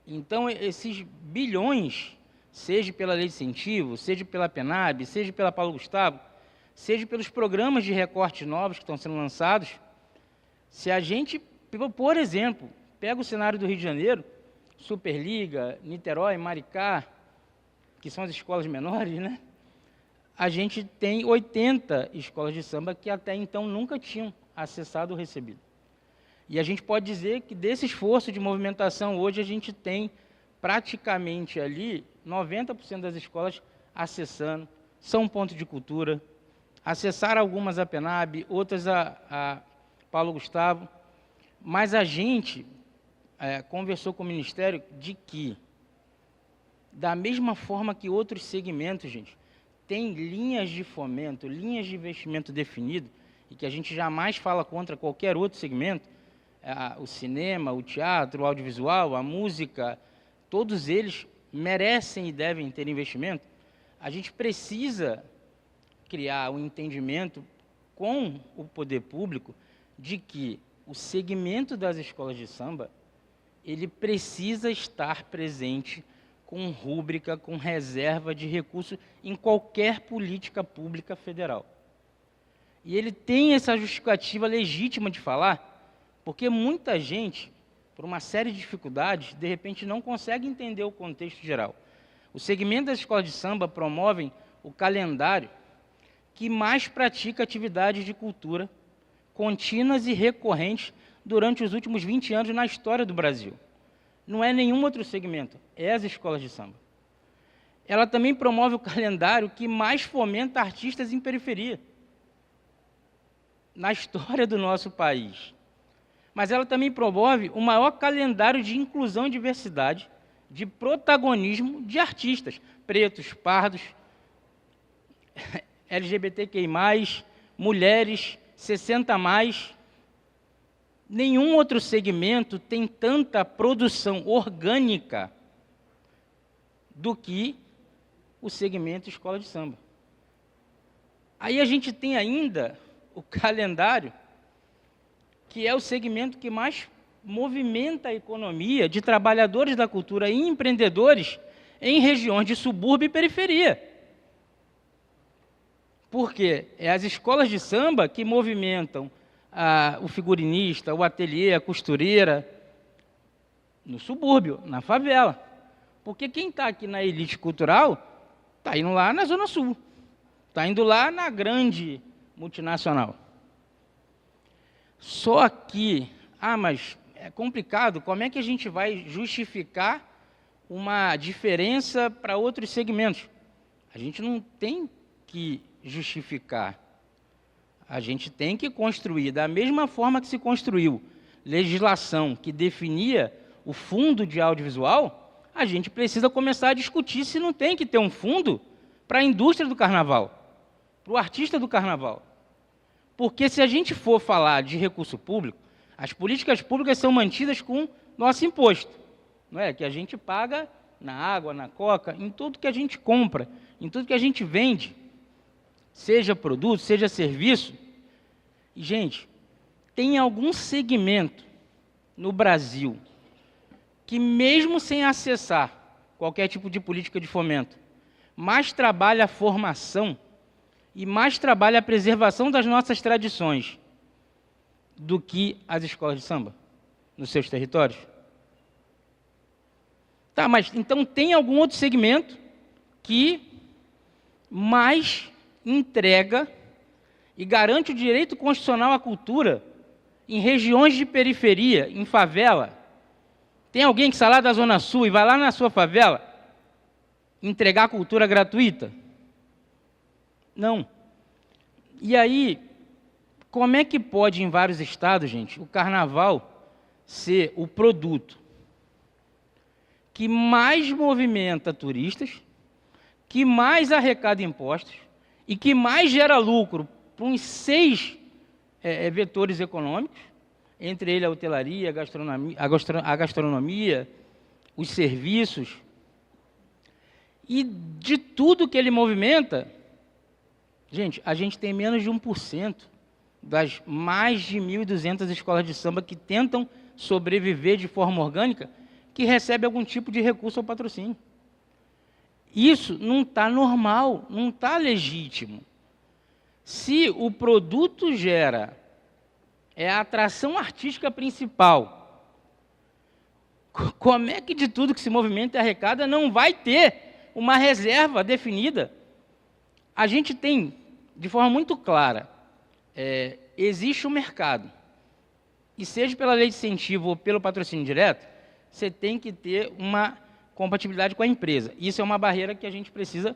Então, esses bilhões, seja pela lei de incentivo, seja pela PENAB, seja pela Paulo Gustavo, seja pelos programas de recorte novos que estão sendo lançados, se a gente, por exemplo, pega o cenário do Rio de Janeiro, Superliga, Niterói, Maricá, que são as escolas menores, né? A gente tem 80 escolas de samba que até então nunca tinham acessado ou recebido. E a gente pode dizer que desse esforço de movimentação, hoje a gente tem praticamente ali 90% das escolas acessando, são um ponto de cultura, acessaram algumas a PENAB, outras a Paulo Gustavo, mas a gente conversou com o Ministério de que, da mesma forma que outros segmentos, gente, tem linhas de fomento, linhas de investimento definido, e que a gente jamais fala contra qualquer outro segmento, o cinema, o teatro, o audiovisual, a música, todos eles merecem e devem ter investimento. A gente precisa criar um entendimento com o poder público de que o segmento das escolas de samba, ele precisa estar presente com rúbrica, com reserva de recursos em qualquer política pública federal. E ele tem essa justificativa legítima de falar, porque muita gente, por uma série de dificuldades, de repente não consegue entender o contexto geral. O segmento das escolas de samba promovem o calendário que mais pratica atividades de cultura contínuas e recorrentes durante os últimos 20 anos na história do Brasil. Não é nenhum outro segmento, é as escolas de samba. Ela também promove o calendário que mais fomenta artistas em periferia, na história do nosso país. Mas ela também promove o maior calendário de inclusão e diversidade, de protagonismo de artistas, pretos, pardos, LGBTQI+, mulheres, 60+. Nenhum outro segmento tem tanta produção orgânica do que o segmento escola de samba. Aí a gente tem ainda o calendário, que é o segmento que mais movimenta a economia de trabalhadores da cultura e empreendedores em regiões de subúrbio e periferia. Porque é as escolas de samba que movimentam o figurinista, o ateliê, a costureira, no subúrbio, na favela. Porque quem está aqui na elite cultural está indo lá na Zona Sul, está indo lá na grande multinacional. Só que, mas é complicado, como é que a gente vai justificar uma diferença para outros segmentos? A gente não tem que justificar. A gente tem que construir, da mesma forma que se construiu legislação que definia o fundo de audiovisual, a gente precisa começar a discutir se não tem que ter um fundo para a indústria do carnaval, para o artista do carnaval. Porque se a gente for falar de recurso público, as políticas públicas são mantidas com nosso imposto, não é? Que a gente paga na água, na coca, em tudo que a gente compra, em tudo que a gente vende, seja produto, seja serviço. E, gente, tem algum segmento no Brasil que, mesmo sem acessar qualquer tipo de política de fomento, mais trabalha a formação e mais trabalha a preservação das nossas tradições do que as escolas de samba nos seus territórios? Tá, mas então tem algum outro segmento que mais entrega e garante o direito constitucional à cultura em regiões de periferia, em favela? Tem alguém que sai lá da Zona Sul e vai lá na sua favela entregar cultura gratuita? Não. E aí, como é que pode, em vários estados, gente, o carnaval ser o produto que mais movimenta turistas, que mais arrecada impostos e que mais gera lucro para uns 6 vetores econômicos, entre eles a hotelaria, a gastronomia, os serviços, e de tudo que ele movimenta, gente, a gente tem menos de 1% das mais de 1.200 escolas de samba que tentam sobreviver de forma orgânica, que recebe algum tipo de recurso ou patrocínio. Isso não está normal, não está legítimo. Se o produto gera a atração artística principal Como é que de tudo que se movimenta e arrecada não vai ter uma reserva definida? A gente tem, de forma muito clara, existe um mercado, e seja pela lei de incentivo ou pelo patrocínio direto, você tem que ter uma compatibilidade com a empresa. Isso é uma barreira que a gente precisa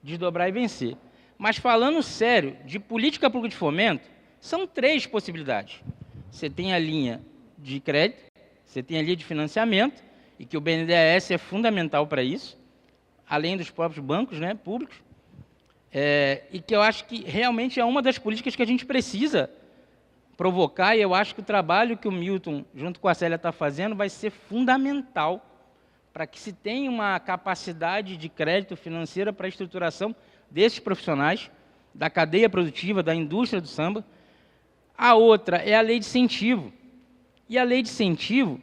desdobrar e vencer. Mas falando sério, de política pública de fomento, são 3 possibilidades. Você tem a linha de crédito, você tem a linha de financiamento, e que o BNDES é fundamental para isso, além dos próprios bancos, né, públicos, e que eu acho que realmente é uma das políticas que a gente precisa provocar, e eu acho que o trabalho que o Milton, junto com a Célia, está fazendo, vai ser fundamental para que se tenha uma capacidade de crédito financeira para a estruturação desses profissionais, da cadeia produtiva, da indústria do samba. A outra é a lei de incentivo. E a lei de incentivo,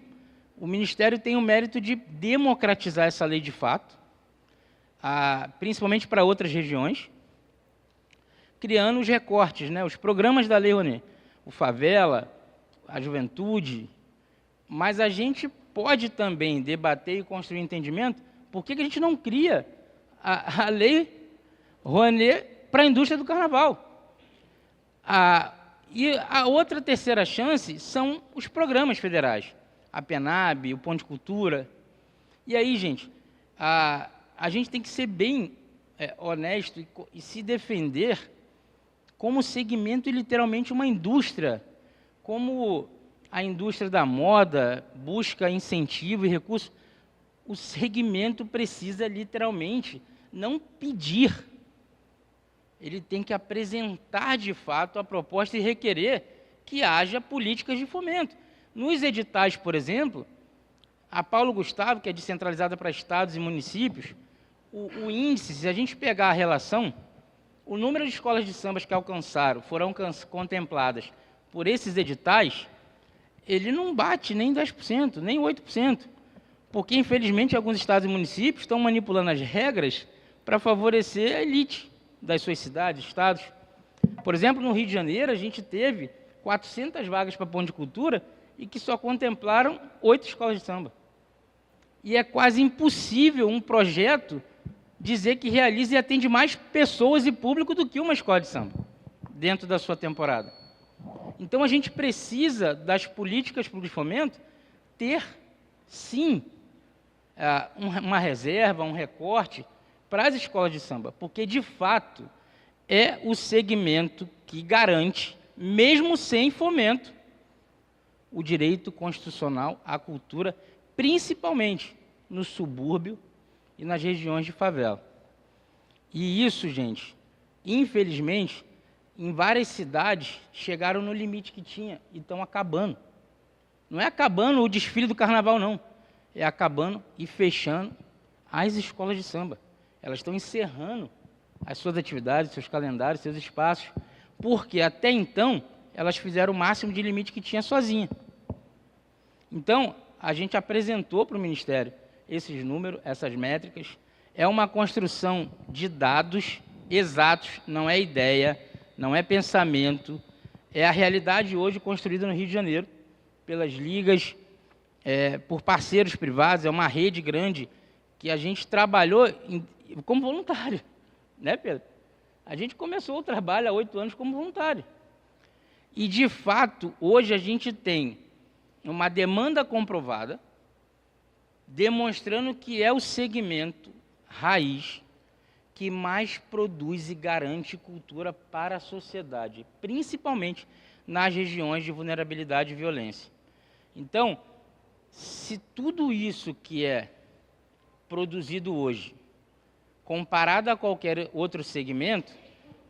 o Ministério tem o mérito de democratizar essa lei de fato, principalmente para outras regiões, criando os recortes, né, os programas da Lei Rouanet, o Favela, a Juventude, mas a gente pode também debater e construir entendimento por que a gente não cria a Lei Rouanet para a indústria do carnaval. E a outra terceira chance são os programas federais, a PENAB, o Ponto de Cultura. E aí, gente, a gente tem que ser bem honesto e se defender como segmento e literalmente uma indústria, como a indústria da moda busca incentivo e recursos, o segmento precisa literalmente não pedir, ele tem que apresentar de fato a proposta e requerer que haja políticas de fomento. Nos editais, por exemplo, a Paulo Gustavo, que é descentralizada para estados e municípios, o índice, se a gente pegar a relação, o número de escolas de sambas que alcançaram, foram contempladas por esses editais, ele não bate nem 10%, nem 8%, porque, infelizmente, alguns estados e municípios estão manipulando as regras para favorecer a elite das suas cidades, estados. Por exemplo, no Rio de Janeiro, a gente teve 400 vagas para Ponto de Cultura e que só contemplaram 8 escolas de samba. E é quase impossível um projeto dizer que realiza e atende mais pessoas e público do que uma escola de samba, dentro da sua temporada. Então, a gente precisa, das políticas públicas de fomento, ter, sim, uma reserva, um recorte para as escolas de samba, porque, de fato, é o segmento que garante, mesmo sem fomento, o direito constitucional à cultura, principalmente no subúrbio e nas regiões de favela. E isso, gente, infelizmente, em várias cidades chegaram no limite que tinha e estão acabando. Não é acabando o desfile do carnaval, não. É acabando e fechando as escolas de samba. Elas estão encerrando as suas atividades, seus calendários, seus espaços, porque até então elas fizeram o máximo de limite que tinha sozinha. Então, a gente apresentou para o Ministério esses números, essas métricas. É uma construção de dados exatos, não é ideia, não é pensamento, é a realidade hoje construída no Rio de Janeiro, pelas ligas, por parceiros privados, é uma rede grande que a gente trabalhou como voluntário, né, Pedro? A gente começou o trabalho há 8 anos como voluntário. E, de fato, hoje a gente tem uma demanda comprovada, demonstrando que é o segmento raiz que mais produz e garante cultura para a sociedade, principalmente nas regiões de vulnerabilidade e violência. Então, se tudo isso que é produzido hoje, comparado a qualquer outro segmento,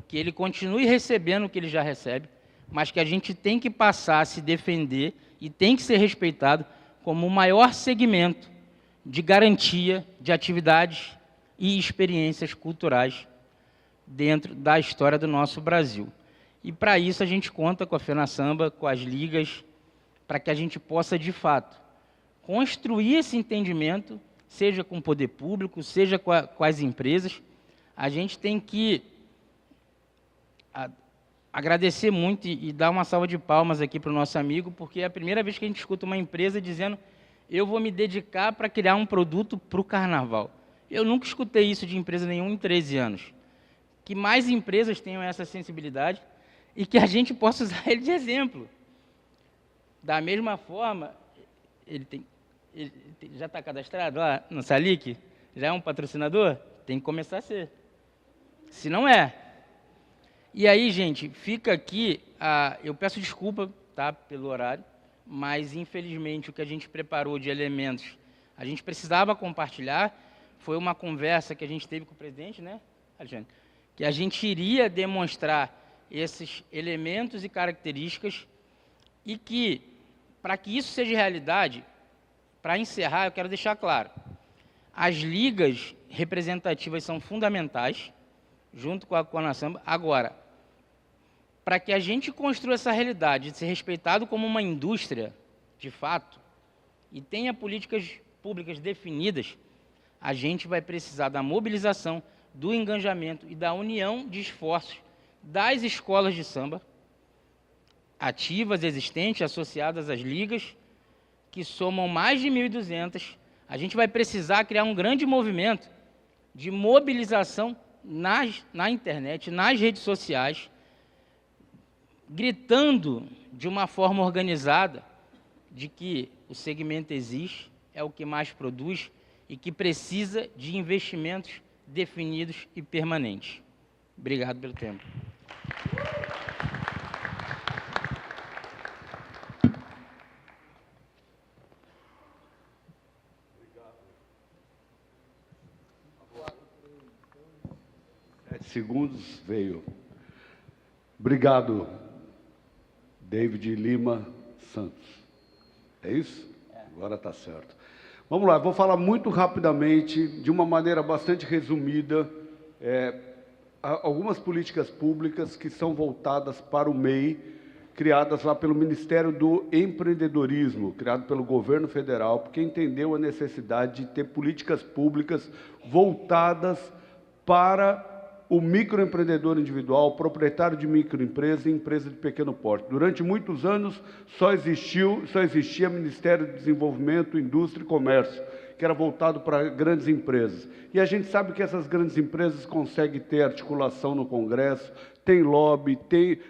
que ele continue recebendo o que ele já recebe, mas que a gente tem que passar a se defender e tem que ser respeitado como o maior segmento de garantia de atividades e experiências culturais dentro da história do nosso Brasil. E para isso a gente conta com a FENASAMBA, com as ligas, para que a gente possa, de fato, construir esse entendimento, seja com o poder público, seja com as empresas. A gente tem que agradecer muito e dar uma salva de palmas aqui para o nosso amigo, porque é a primeira vez que a gente escuta uma empresa dizendo: eu vou me dedicar para criar um produto para o carnaval. Eu nunca escutei isso de empresa nenhuma em 13 anos. Que mais empresas tenham essa sensibilidade e que a gente possa usar ele de exemplo. Da mesma forma, ele já está cadastrado lá no Salic? Já é um patrocinador? Tem que começar a ser. Se não é. E aí, gente, fica aqui, eu peço desculpa, tá, pelo horário, mas infelizmente o que a gente preparou de elementos, a gente precisava compartilhar, foi uma conversa que a gente teve com o presidente, né, Alexandre? Que a gente iria demonstrar esses elementos e características e que, para que isso seja realidade, para encerrar, eu quero deixar claro, as ligas representativas são fundamentais, junto com a Conasamba. Agora, para que a gente construa essa realidade de ser respeitado como uma indústria, de fato, e tenha políticas públicas definidas, a gente vai precisar da mobilização, do engajamento e da união de esforços das escolas de samba, ativas, existentes, associadas às ligas, que somam mais de 1.200. A gente vai precisar criar um grande movimento de mobilização na internet, nas redes sociais, gritando de uma forma organizada de que o segmento existe, é o que mais produz e que precisa de investimentos definidos e permanentes. Obrigado pelo tempo. Segundos veio. Obrigado, David Lima Santos. É isso? Agora está certo. Vamos lá, vou falar muito rapidamente, de uma maneira bastante resumida, algumas políticas públicas que são voltadas para o MEI, criadas lá pelo Ministério do Empreendedorismo, criado pelo governo federal, porque entendeu a necessidade de ter políticas públicas voltadas para o microempreendedor individual, o proprietário de microempresa e empresa de pequeno porte. Durante muitos anos, só existia Ministério do Desenvolvimento, Indústria e Comércio, que era voltado para grandes empresas. E a gente sabe que essas grandes empresas conseguem ter articulação no Congresso, tem lobby,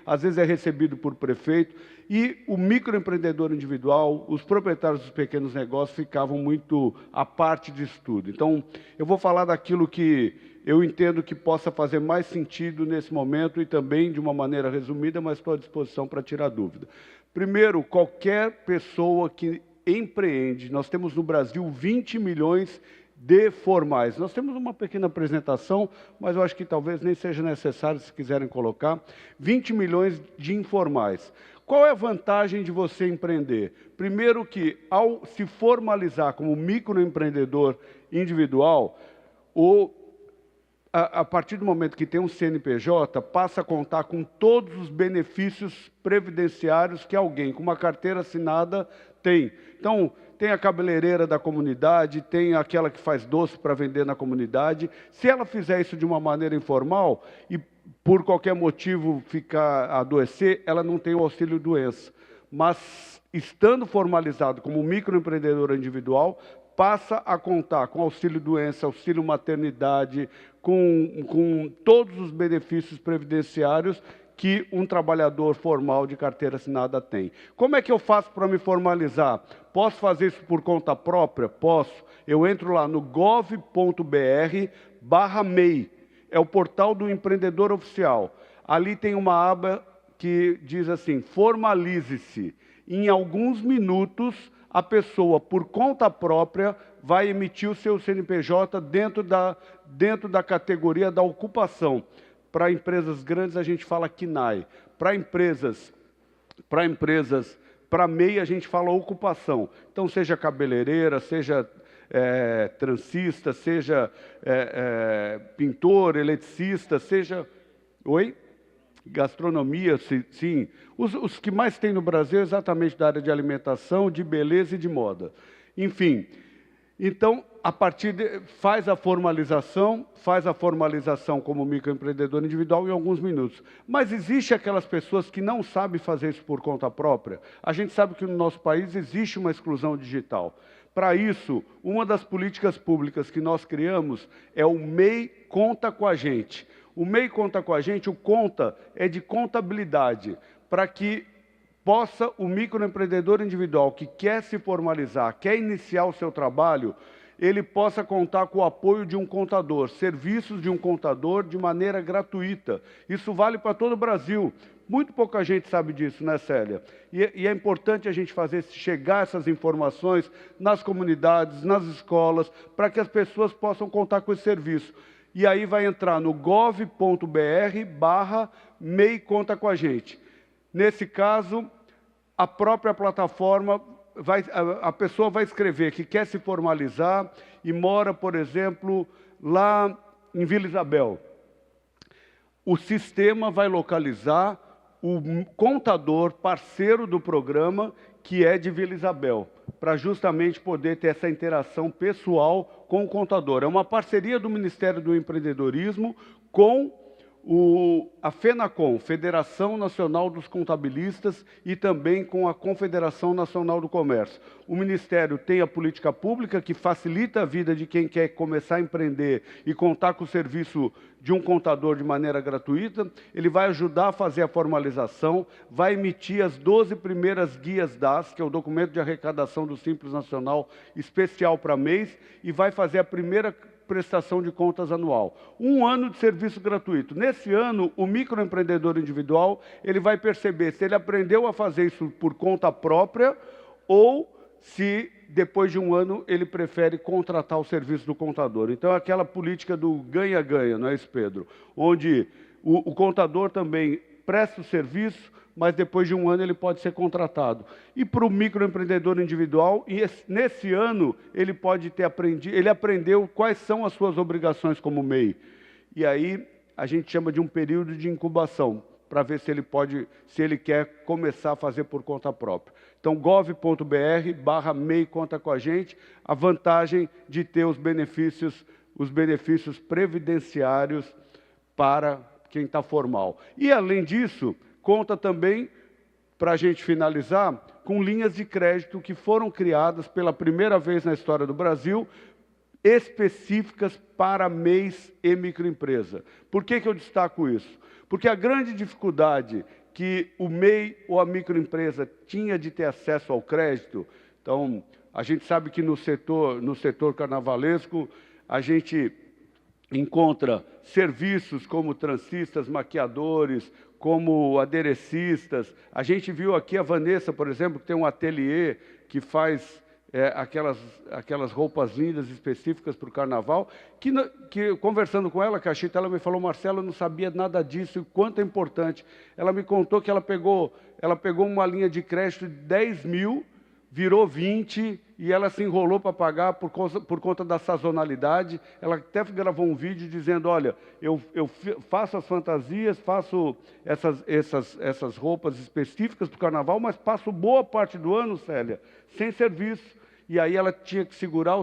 às vezes é recebido por prefeito, e o microempreendedor individual, os proprietários dos pequenos negócios ficavam muito à parte disso tudo. Então, eu vou falar daquilo que eu entendo que possa fazer mais sentido nesse momento e também de uma maneira resumida, mas estou à disposição para tirar dúvida. Primeiro, qualquer pessoa que empreende, nós temos no Brasil 20 milhões de formais. Nós temos uma pequena apresentação, mas eu acho que talvez nem seja necessário, se quiserem colocar, 20 milhões de informais. Qual é a vantagem de você empreender? Primeiro que, ao se formalizar como microempreendedor individual, a partir do momento que tem um CNPJ, passa a contar com todos os benefícios previdenciários que alguém com uma carteira assinada tem. Então, tem a cabeleireira da comunidade, tem aquela que faz doce para vender na comunidade. Se ela fizer isso de uma maneira informal e por qualquer motivo adoecer, ela não tem o auxílio-doença. Mas, estando formalizado como microempreendedor individual, passa a contar com auxílio-doença, auxílio-maternidade, com todos os benefícios previdenciários que um trabalhador formal de carteira assinada tem. Como é que eu faço para me formalizar? Posso fazer isso por conta própria? Posso. Eu entro lá no gov.br/MEI. É o portal do empreendedor oficial. Ali tem uma aba que diz assim, formalize-se. Em alguns minutos, a pessoa, por conta própria, vai emitir o seu CNPJ dentro da categoria da ocupação. Para empresas grandes, a gente fala KNAI. Para MEI, a gente fala ocupação. Então, seja cabeleireira, seja transista, seja pintor, eletricista, seja... Oi? Gastronomia, sim. Os que mais tem no Brasil é exatamente da área de alimentação, de beleza e de moda. Enfim, Então, faz a formalização como microempreendedor individual em alguns minutos. Mas existe aquelas pessoas que não sabem fazer isso por conta própria. A gente sabe que no nosso país existe uma exclusão digital. Para isso, uma das políticas públicas que nós criamos é o MEI Conta com a Gente. O MEI Conta com a Gente, o conta é de contabilidade, para que possa o microempreendedor individual que quer se formalizar, quer iniciar o seu trabalho, ele possa contar com o apoio de um contador, serviços de um contador de maneira gratuita. Isso vale para todo o Brasil. Muito pouca gente sabe disso, né, Célia? E é importante a gente fazer chegar essas informações nas comunidades, nas escolas, para que as pessoas possam contar com esse serviço. E aí vai entrar no gov.br/MEI Conta com a Gente. Nesse caso, a própria plataforma, a pessoa vai escrever que quer se formalizar e mora, por exemplo, lá em Vila Isabel. O sistema vai localizar o contador parceiro do programa, que é de Vila Isabel, para justamente poder ter essa interação pessoal com o contador. É uma parceria do Ministério do Empreendedorismo com a FENACOM, Federação Nacional dos Contabilistas, e também com a Confederação Nacional do Comércio. O Ministério tem a política pública que facilita a vida de quem quer começar a empreender e contar com o serviço de um contador de maneira gratuita. Ele vai ajudar a fazer a formalização, vai emitir as 12 primeiras guias DAS, que é o documento de arrecadação do Simples Nacional especial para mês, e vai fazer a primeira prestação de contas anual. 1 ano de serviço gratuito. Nesse ano, o microempreendedor individual, ele vai perceber se ele aprendeu a fazer isso por conta própria ou se, depois de 1 ano, ele prefere contratar o serviço do contador. Então, é aquela política do ganha-ganha, não é isso, Pedro? Onde o contador também presta o serviço, mas depois de 1 ano ele pode ser contratado. E para o microempreendedor individual, nesse ano ele pode ter aprendido, ele aprendeu quais são as suas obrigações como MEI. E aí a gente chama de um período de incubação, para ver se ele quer começar a fazer por conta própria. Então, gov.br/MEI Conta com a Gente, a vantagem de ter os benefícios previdenciários para quem está formal. E, além disso, conta também, para a gente finalizar, com linhas de crédito que foram criadas pela primeira vez na história do Brasil, específicas para MEIs e microempresa. Por que eu destaco isso? Porque a grande dificuldade que o MEI ou a microempresa tinha de ter acesso ao crédito, então, a gente sabe que no setor carnavalesco, a gente encontra serviços como transistas, maquiadores, como aderecistas. A gente viu aqui a Vanessa, por exemplo, que tem um ateliê que faz aquelas roupas lindas específicas para o carnaval, que conversando com ela, Cachita, ela me falou, Marcelo, eu não sabia nada disso, e o quanto é importante. Ela me contou que ela pegou uma linha de crédito de 10 mil, virou 20, e ela se enrolou para pagar por conta da sazonalidade. Ela até gravou um vídeo dizendo, olha, eu faço as fantasias, faço essas roupas específicas para o carnaval, mas passo boa parte do ano, Célia, sem serviço. E aí ela tinha que segurar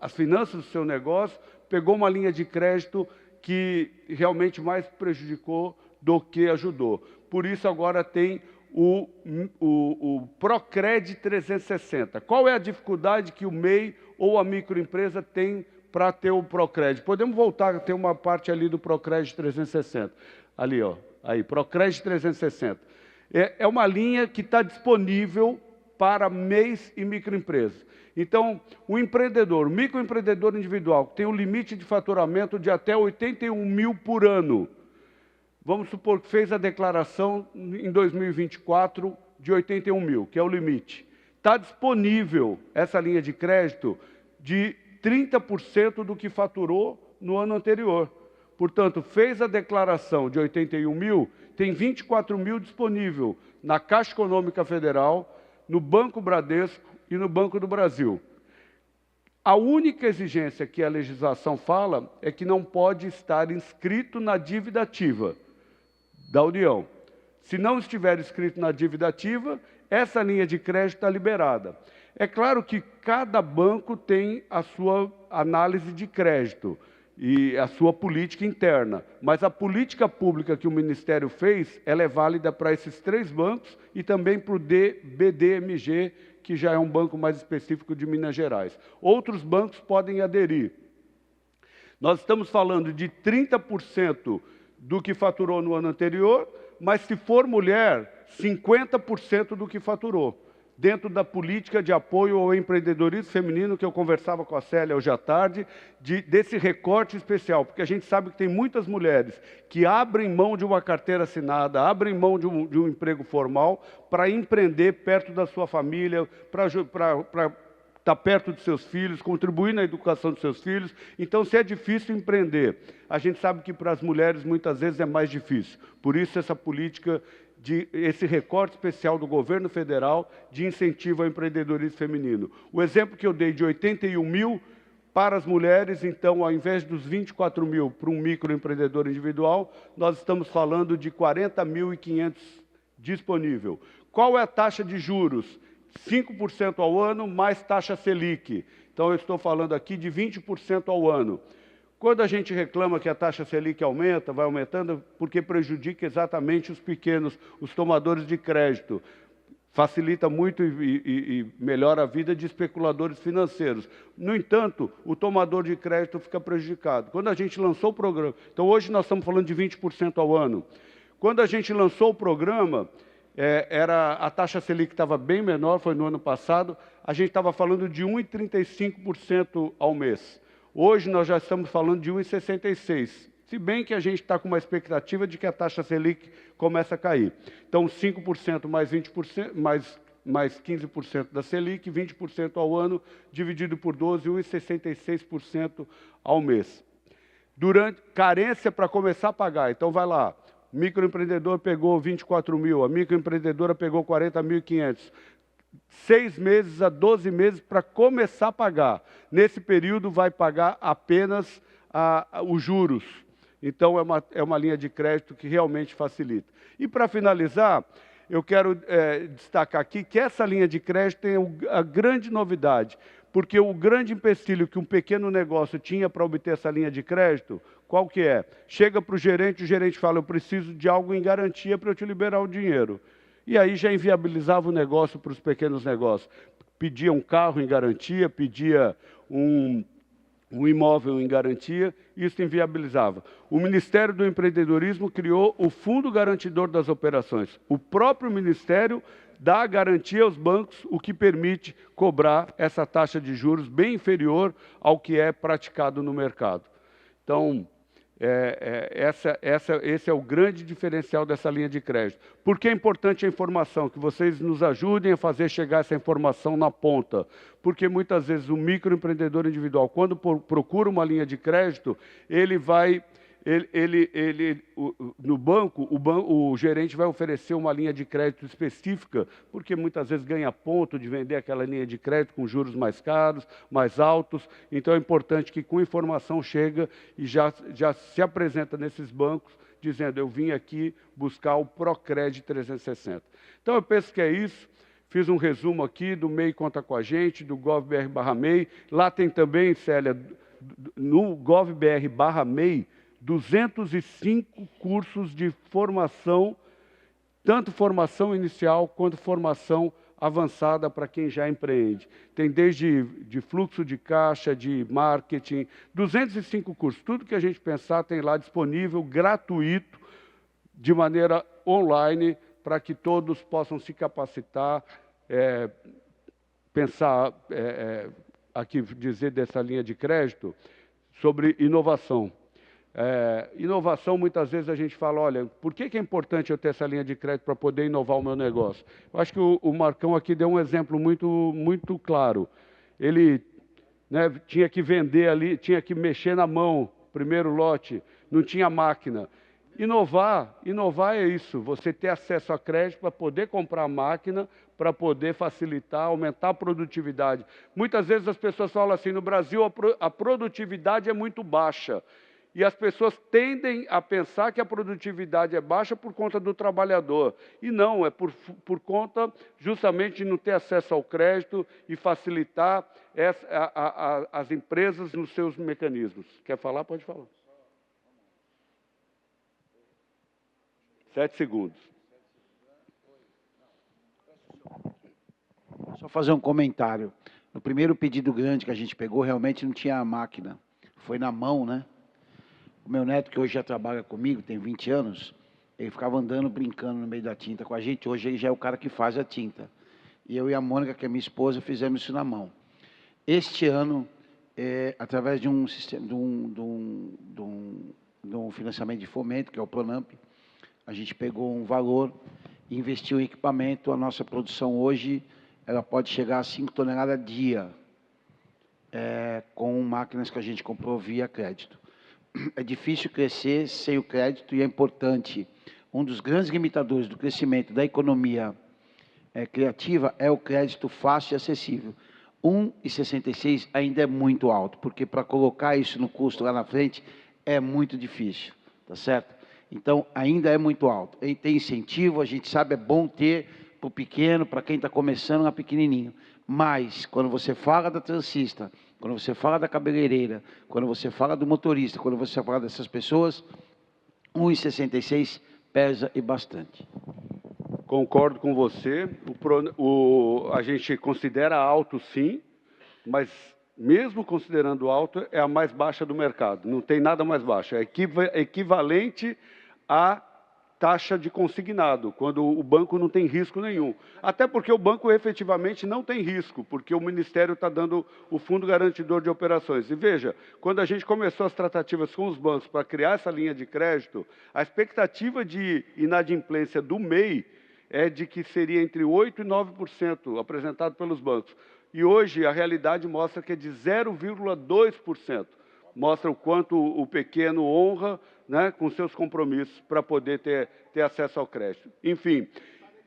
as finanças do seu negócio, pegou uma linha de crédito que realmente mais prejudicou do que ajudou. Por isso agora tem o Procred 360. Qual é a dificuldade que o MEI ou a microempresa tem para ter o Procred? Podemos voltar, tem uma parte ali do Procred 360. Ali, ó, aí, Procred 360. É uma linha que está disponível para MEIs e microempresas. Então, o microempreendedor individual, que tem um limite de faturamento de até 81 mil por ano, vamos supor que fez a declaração em 2024 de 81 mil, que é o limite. Está disponível essa linha de crédito de 30% do que faturou no ano anterior. Portanto, fez a declaração de 81 mil, tem 24 mil disponível na Caixa Econômica Federal, no Banco Bradesco e no Banco do Brasil. A única exigência que a legislação fala é que não pode estar inscrito na dívida ativa da União. Se não estiver inscrito na dívida ativa, essa linha de crédito está liberada. É claro que cada banco tem a sua análise de crédito e a sua política interna, mas a política pública que o Ministério fez, ela é válida para esses 3 bancos e também para o BDMG, que já é um banco mais específico de Minas Gerais. Outros bancos podem aderir. Nós estamos falando de 30% do que faturou no ano anterior, mas se for mulher, 50% do que faturou. Dentro da política de apoio ao empreendedorismo feminino, que eu conversava com a Célia hoje à tarde, desse recorte especial, porque a gente sabe que tem muitas mulheres que abrem mão de uma carteira assinada, abrem mão de um emprego formal para empreender perto da sua família, para estar perto de seus filhos, contribuir na educação dos seus filhos. Então, se é difícil empreender, a gente sabe que para as mulheres muitas vezes é mais difícil. Por isso, essa política esse recorte especial do governo federal de incentivo ao empreendedorismo feminino. O exemplo que eu dei de 81 mil para as mulheres, então, ao invés dos 24 mil para um microempreendedor individual, nós estamos falando de 40.500 disponível. Qual é a taxa de juros? 5% ao ano, mais taxa Selic. Então, eu estou falando aqui de 20% ao ano. Quando a gente reclama que a taxa Selic aumenta, vai aumentando, porque prejudica exatamente os pequenos, os tomadores de crédito. Facilita muito e melhora a vida de especuladores financeiros. No entanto, o tomador de crédito fica prejudicado. Quando a gente lançou o programa, então hoje nós estamos falando de 20% ao ano. Quando a gente lançou o programa, a taxa Selic estava bem menor, foi no ano passado, a gente estava falando de 1,35% ao mês. Hoje nós já estamos falando de 1,66%, se bem que a gente está com uma expectativa de que a taxa Selic comece a cair. Então, 5% mais 20%, mais 15% da Selic, 20% ao ano, dividido por 12, 1,66% ao mês. Carência para começar a pagar, então vai lá, o microempreendedor pegou 24 mil, a microempreendedora pegou 40.500. 6 meses a 12 meses para começar a pagar. Nesse período vai pagar apenas os juros. Então é uma linha de crédito que realmente facilita. E para finalizar, eu quero destacar aqui que essa linha de crédito tem a grande novidade, porque o grande empecilho que um pequeno negócio tinha para obter essa linha de crédito, qual que é? Chega para o gerente fala, eu preciso de algo em garantia para eu te liberar o dinheiro. E aí já inviabilizava o negócio para os pequenos negócios. Pedia um carro em garantia, pedia um imóvel em garantia, isso inviabilizava. O Ministério do Empreendedorismo criou o Fundo Garantidor das Operações. O próprio Ministério dá a garantia aos bancos, o que permite cobrar essa taxa de juros bem inferior ao que é praticado no mercado. Então, esse é o grande diferencial dessa linha de crédito. Por que é importante a informação? Que vocês nos ajudem a fazer chegar essa informação na ponta. Porque muitas vezes o microempreendedor individual, quando procura uma linha de crédito, ele vai... no banco, o gerente vai oferecer uma linha de crédito específica, porque muitas vezes ganha ponto de vender aquela linha de crédito com juros mais caros, mais altos. Então é importante que com informação chega e já se apresenta nesses bancos, dizendo, eu vim aqui buscar o Procred 360. Então eu penso que é isso. Fiz um resumo aqui do MEI Conta com a Gente, do GovBR/MEI. Lá tem também, Célia, no GovBR/MEI, 205 cursos de formação, tanto formação inicial quanto formação avançada para quem já empreende. Tem desde de fluxo de caixa, de marketing, 205 cursos. Tudo que a gente pensar tem lá disponível, gratuito, de maneira online, para que todos possam se capacitar, pensar, aqui dizer dessa linha de crédito, sobre inovação. Inovação, muitas vezes a gente fala, olha, por que é importante eu ter essa linha de crédito para poder inovar o meu negócio? Eu acho que o Marcão aqui deu um exemplo muito claro. Ele tinha que vender ali, tinha que mexer na mão, primeiro lote, não tinha máquina. Inovar é isso, você ter acesso a crédito para poder comprar a máquina, para poder facilitar, aumentar a produtividade. Muitas vezes as pessoas falam assim, no Brasil a produtividade é muito baixa. E as pessoas tendem a pensar que a produtividade é baixa por conta do trabalhador. E não, é por conta justamente de não ter acesso ao crédito e facilitar as empresas nos seus mecanismos. Quer falar? Pode falar. 7 segundos. Só fazer um comentário. No primeiro pedido grande que a gente pegou, realmente não tinha a máquina. Foi na mão, né? O meu neto, que hoje já trabalha comigo, tem 20 anos, ele ficava andando, brincando no meio da tinta com a gente. Hoje ele já é o cara que faz a tinta. E eu e a Mônica, que é minha esposa, fizemos isso na mão. Este ano, através de um sistema, de um financiamento de fomento, que é o Pronamp, a gente pegou um valor e investiu em equipamento. A nossa produção hoje, ela pode chegar a 5 toneladas dia, com máquinas que a gente comprou via crédito. É difícil crescer sem o crédito e é importante. Um dos grandes limitadores do crescimento da economia criativa é o crédito fácil e acessível. 1,66 ainda é muito alto, porque para colocar isso no custo lá na frente é muito difícil, tá certo? Então, ainda é muito alto. E tem incentivo, a gente sabe, é bom ter para o pequeno, para quem está começando lá pequenininho. Mas, quando você fala da transista, quando você fala da cabeleireira, quando você fala do motorista, quando você fala dessas pessoas, 1,66 pesa e bastante. Concordo com você. A gente considera alto, sim, mas mesmo considerando alto, é a mais baixa do mercado. Não tem nada mais baixo. É equivalente à taxa de consignado, quando o banco não tem risco nenhum. Até porque o banco efetivamente não tem risco, porque o Ministério está dando o Fundo Garantidor de Operações. E veja, quando a gente começou as tratativas com os bancos para criar essa linha de crédito, a expectativa de inadimplência do MEI é de que seria entre 8% e 9% apresentado pelos bancos. E hoje a realidade mostra que é de 0,2%. Mostra o quanto o pequeno honra, né, com seus compromissos para poder ter acesso ao crédito. Enfim,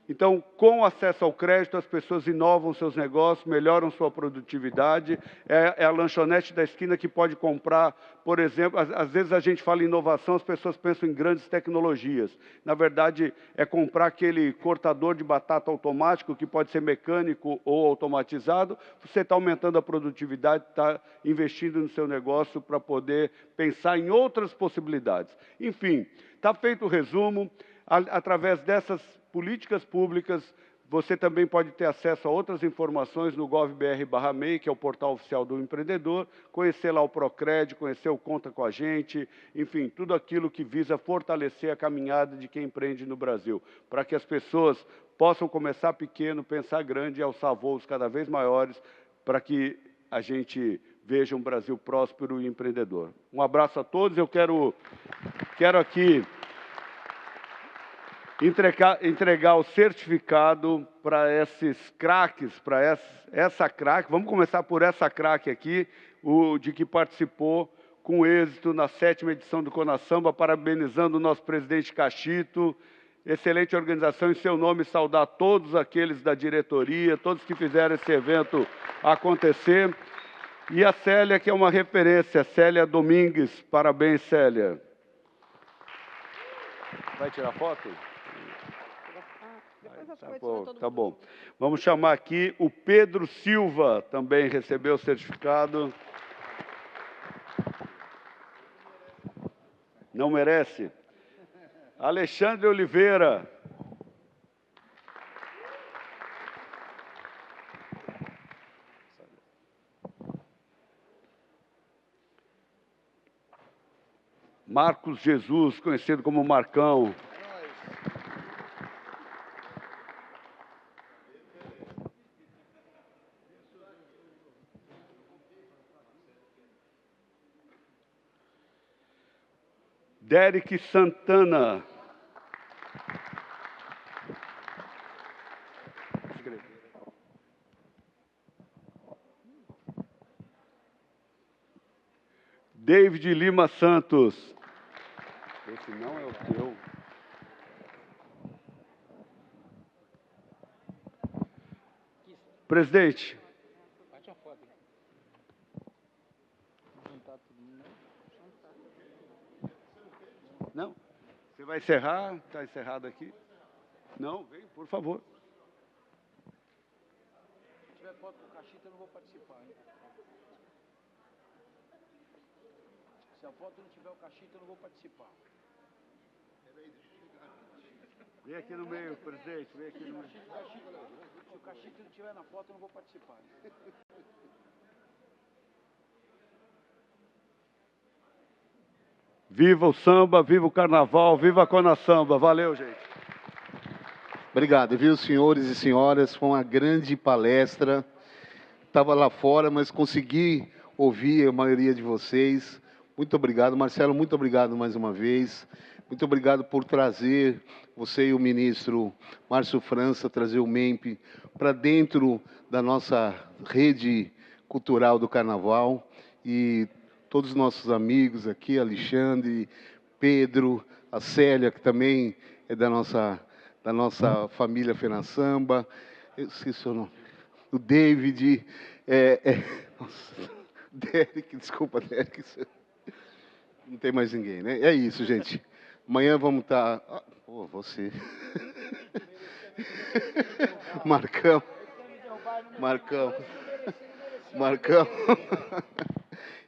então, com acesso ao crédito, as pessoas inovam seus negócios, melhoram sua produtividade. É a lanchonete da esquina que pode comprar, por exemplo, às vezes a gente fala em inovação, as pessoas pensam em grandes tecnologias. Na verdade, é comprar aquele cortador de batata automático, que pode ser mecânico ou automatizado. Você está aumentando a produtividade, está investindo no seu negócio para poder pensar em outras possibilidades. Enfim, está feito o resumo. Através dessas políticas públicas, você também pode ter acesso a outras informações no gov.br/MEI, que é o portal oficial do empreendedor, conhecer lá o Procred, conhecer o Conta com a Gente, enfim, tudo aquilo que visa fortalecer a caminhada de quem empreende no Brasil, para que as pessoas possam começar pequeno, pensar grande e alçar voos cada vez maiores, para que a gente veja um Brasil próspero e empreendedor. Um abraço a todos. Eu quero aqui entregar o certificado para esses craques, para essa craque. Vamos começar por essa craque aqui, de que participou com êxito na 7ª edição do Conasamba, parabenizando o nosso presidente Cachito. Excelente organização. Em seu nome, saudar todos aqueles da diretoria, todos que fizeram esse evento acontecer. E a Célia, que é uma referência, Célia Domingues. Parabéns, Célia. Vai tirar foto? Tá bom. Vamos chamar aqui o Pedro Silva, também recebeu o certificado. Não merece? Alexandre Oliveira. Marcos Jesus, conhecido como Marcão. Derek Santana. David Lima Santos. Esse não é o teu. Presidente. Vai encerrar? Está encerrado aqui? Não, vem, por favor. Se tiver foto com o Cachita, eu não vou participar, hein? Se a foto não tiver o Cachita, eu não vou participar. Vem aqui no meio, presidente, vem aqui no meio. Se o Cachita não tiver na foto, eu não vou participar. Viva o samba, viva o carnaval, viva a Cona Samba. Valeu, gente. Obrigado, viu, senhores e senhoras? Foi uma grande palestra. Estava lá fora, mas consegui ouvir a maioria de vocês. Muito obrigado. Marcelo, muito obrigado mais uma vez. Muito obrigado por trazer, você e o ministro Márcio França, trazer o MEMP para dentro da nossa rede cultural do Carnaval. E todos os nossos amigos aqui, Alexandre, Pedro, a Célia, que também é da nossa família Fena Samba, eu esqueci o nome, o David, nossa, Derek, desculpa, Derek, não tem mais ninguém, né? É isso, gente. Amanhã vamos estar... você. Marcão.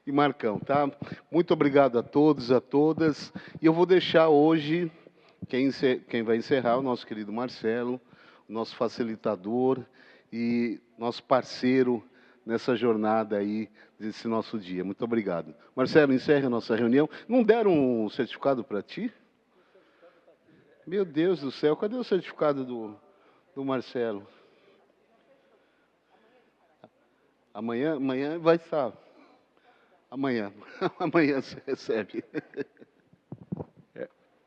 E Marcão, tá? Muito obrigado a todos, a todas. E eu vou deixar hoje, quem vai encerrar, o nosso querido Marcelo, o nosso facilitador e nosso parceiro nessa jornada aí, desse nosso dia. Muito obrigado. Marcelo, encerre a nossa reunião. Não deram um certificado para ti? Meu Deus do céu, cadê o certificado do Marcelo? Amanhã vai estar. Amanhã você recebe.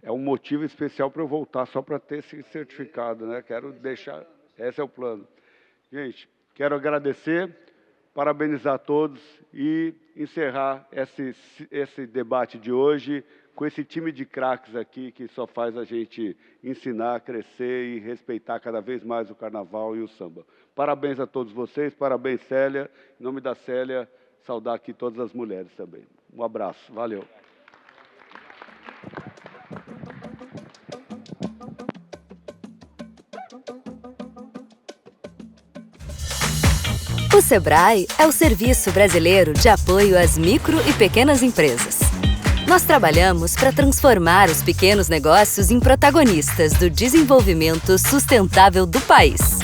É um motivo especial para eu voltar, só para ter esse certificado, né? Quero deixar, esse é o plano. Gente, quero agradecer, parabenizar todos e encerrar esse debate de hoje com esse time de craques aqui que só faz a gente ensinar, crescer e respeitar cada vez mais o carnaval e o samba. Parabéns a todos vocês, parabéns, Célia. Em nome da Célia, saudar aqui todas as mulheres também. Um abraço, valeu. O SEBRAE é o Serviço Brasileiro de Apoio às Micro e Pequenas Empresas. Nós trabalhamos para transformar os pequenos negócios em protagonistas do desenvolvimento sustentável do país.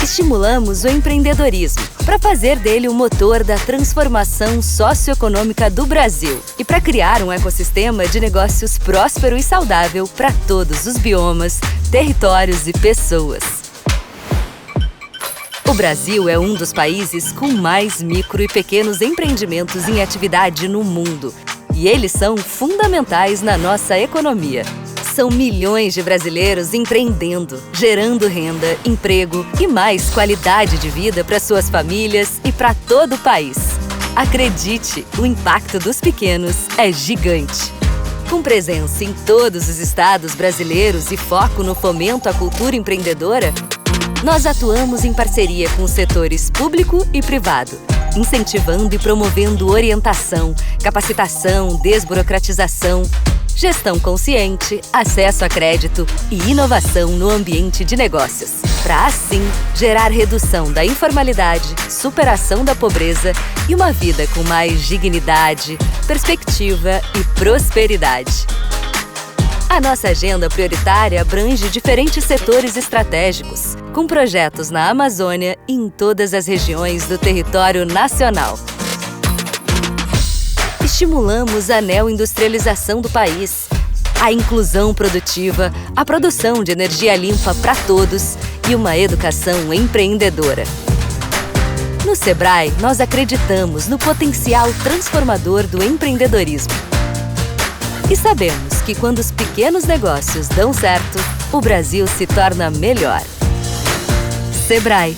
Estimulamos o empreendedorismo para fazer dele o motor da transformação socioeconômica do Brasil e para criar um ecossistema de negócios próspero e saudável para todos os biomas, territórios e pessoas. O Brasil é um dos países com mais micro e pequenos empreendimentos em atividade no mundo. E eles são fundamentais na nossa economia. São milhões de brasileiros empreendendo, gerando renda, emprego e mais qualidade de vida para suas famílias e para todo o país. Acredite, o impacto dos pequenos é gigante. Com presença em todos os estados brasileiros e foco no fomento à cultura empreendedora, nós atuamos em parceria com os setores público e privado, incentivando e promovendo orientação, capacitação, desburocratização, gestão consciente, acesso a crédito e inovação no ambiente de negócios, para assim gerar redução da informalidade, superação da pobreza e uma vida com mais dignidade, perspectiva e prosperidade. A nossa agenda prioritária abrange diferentes setores estratégicos, com projetos na Amazônia e em todas as regiões do território nacional. Estimulamos a neoindustrialização do país, a inclusão produtiva, a produção de energia limpa para todos e uma educação empreendedora. No SEBRAE, nós acreditamos no potencial transformador do empreendedorismo. E sabemos que quando os pequenos negócios dão certo, o Brasil se torna melhor. SEBRAE.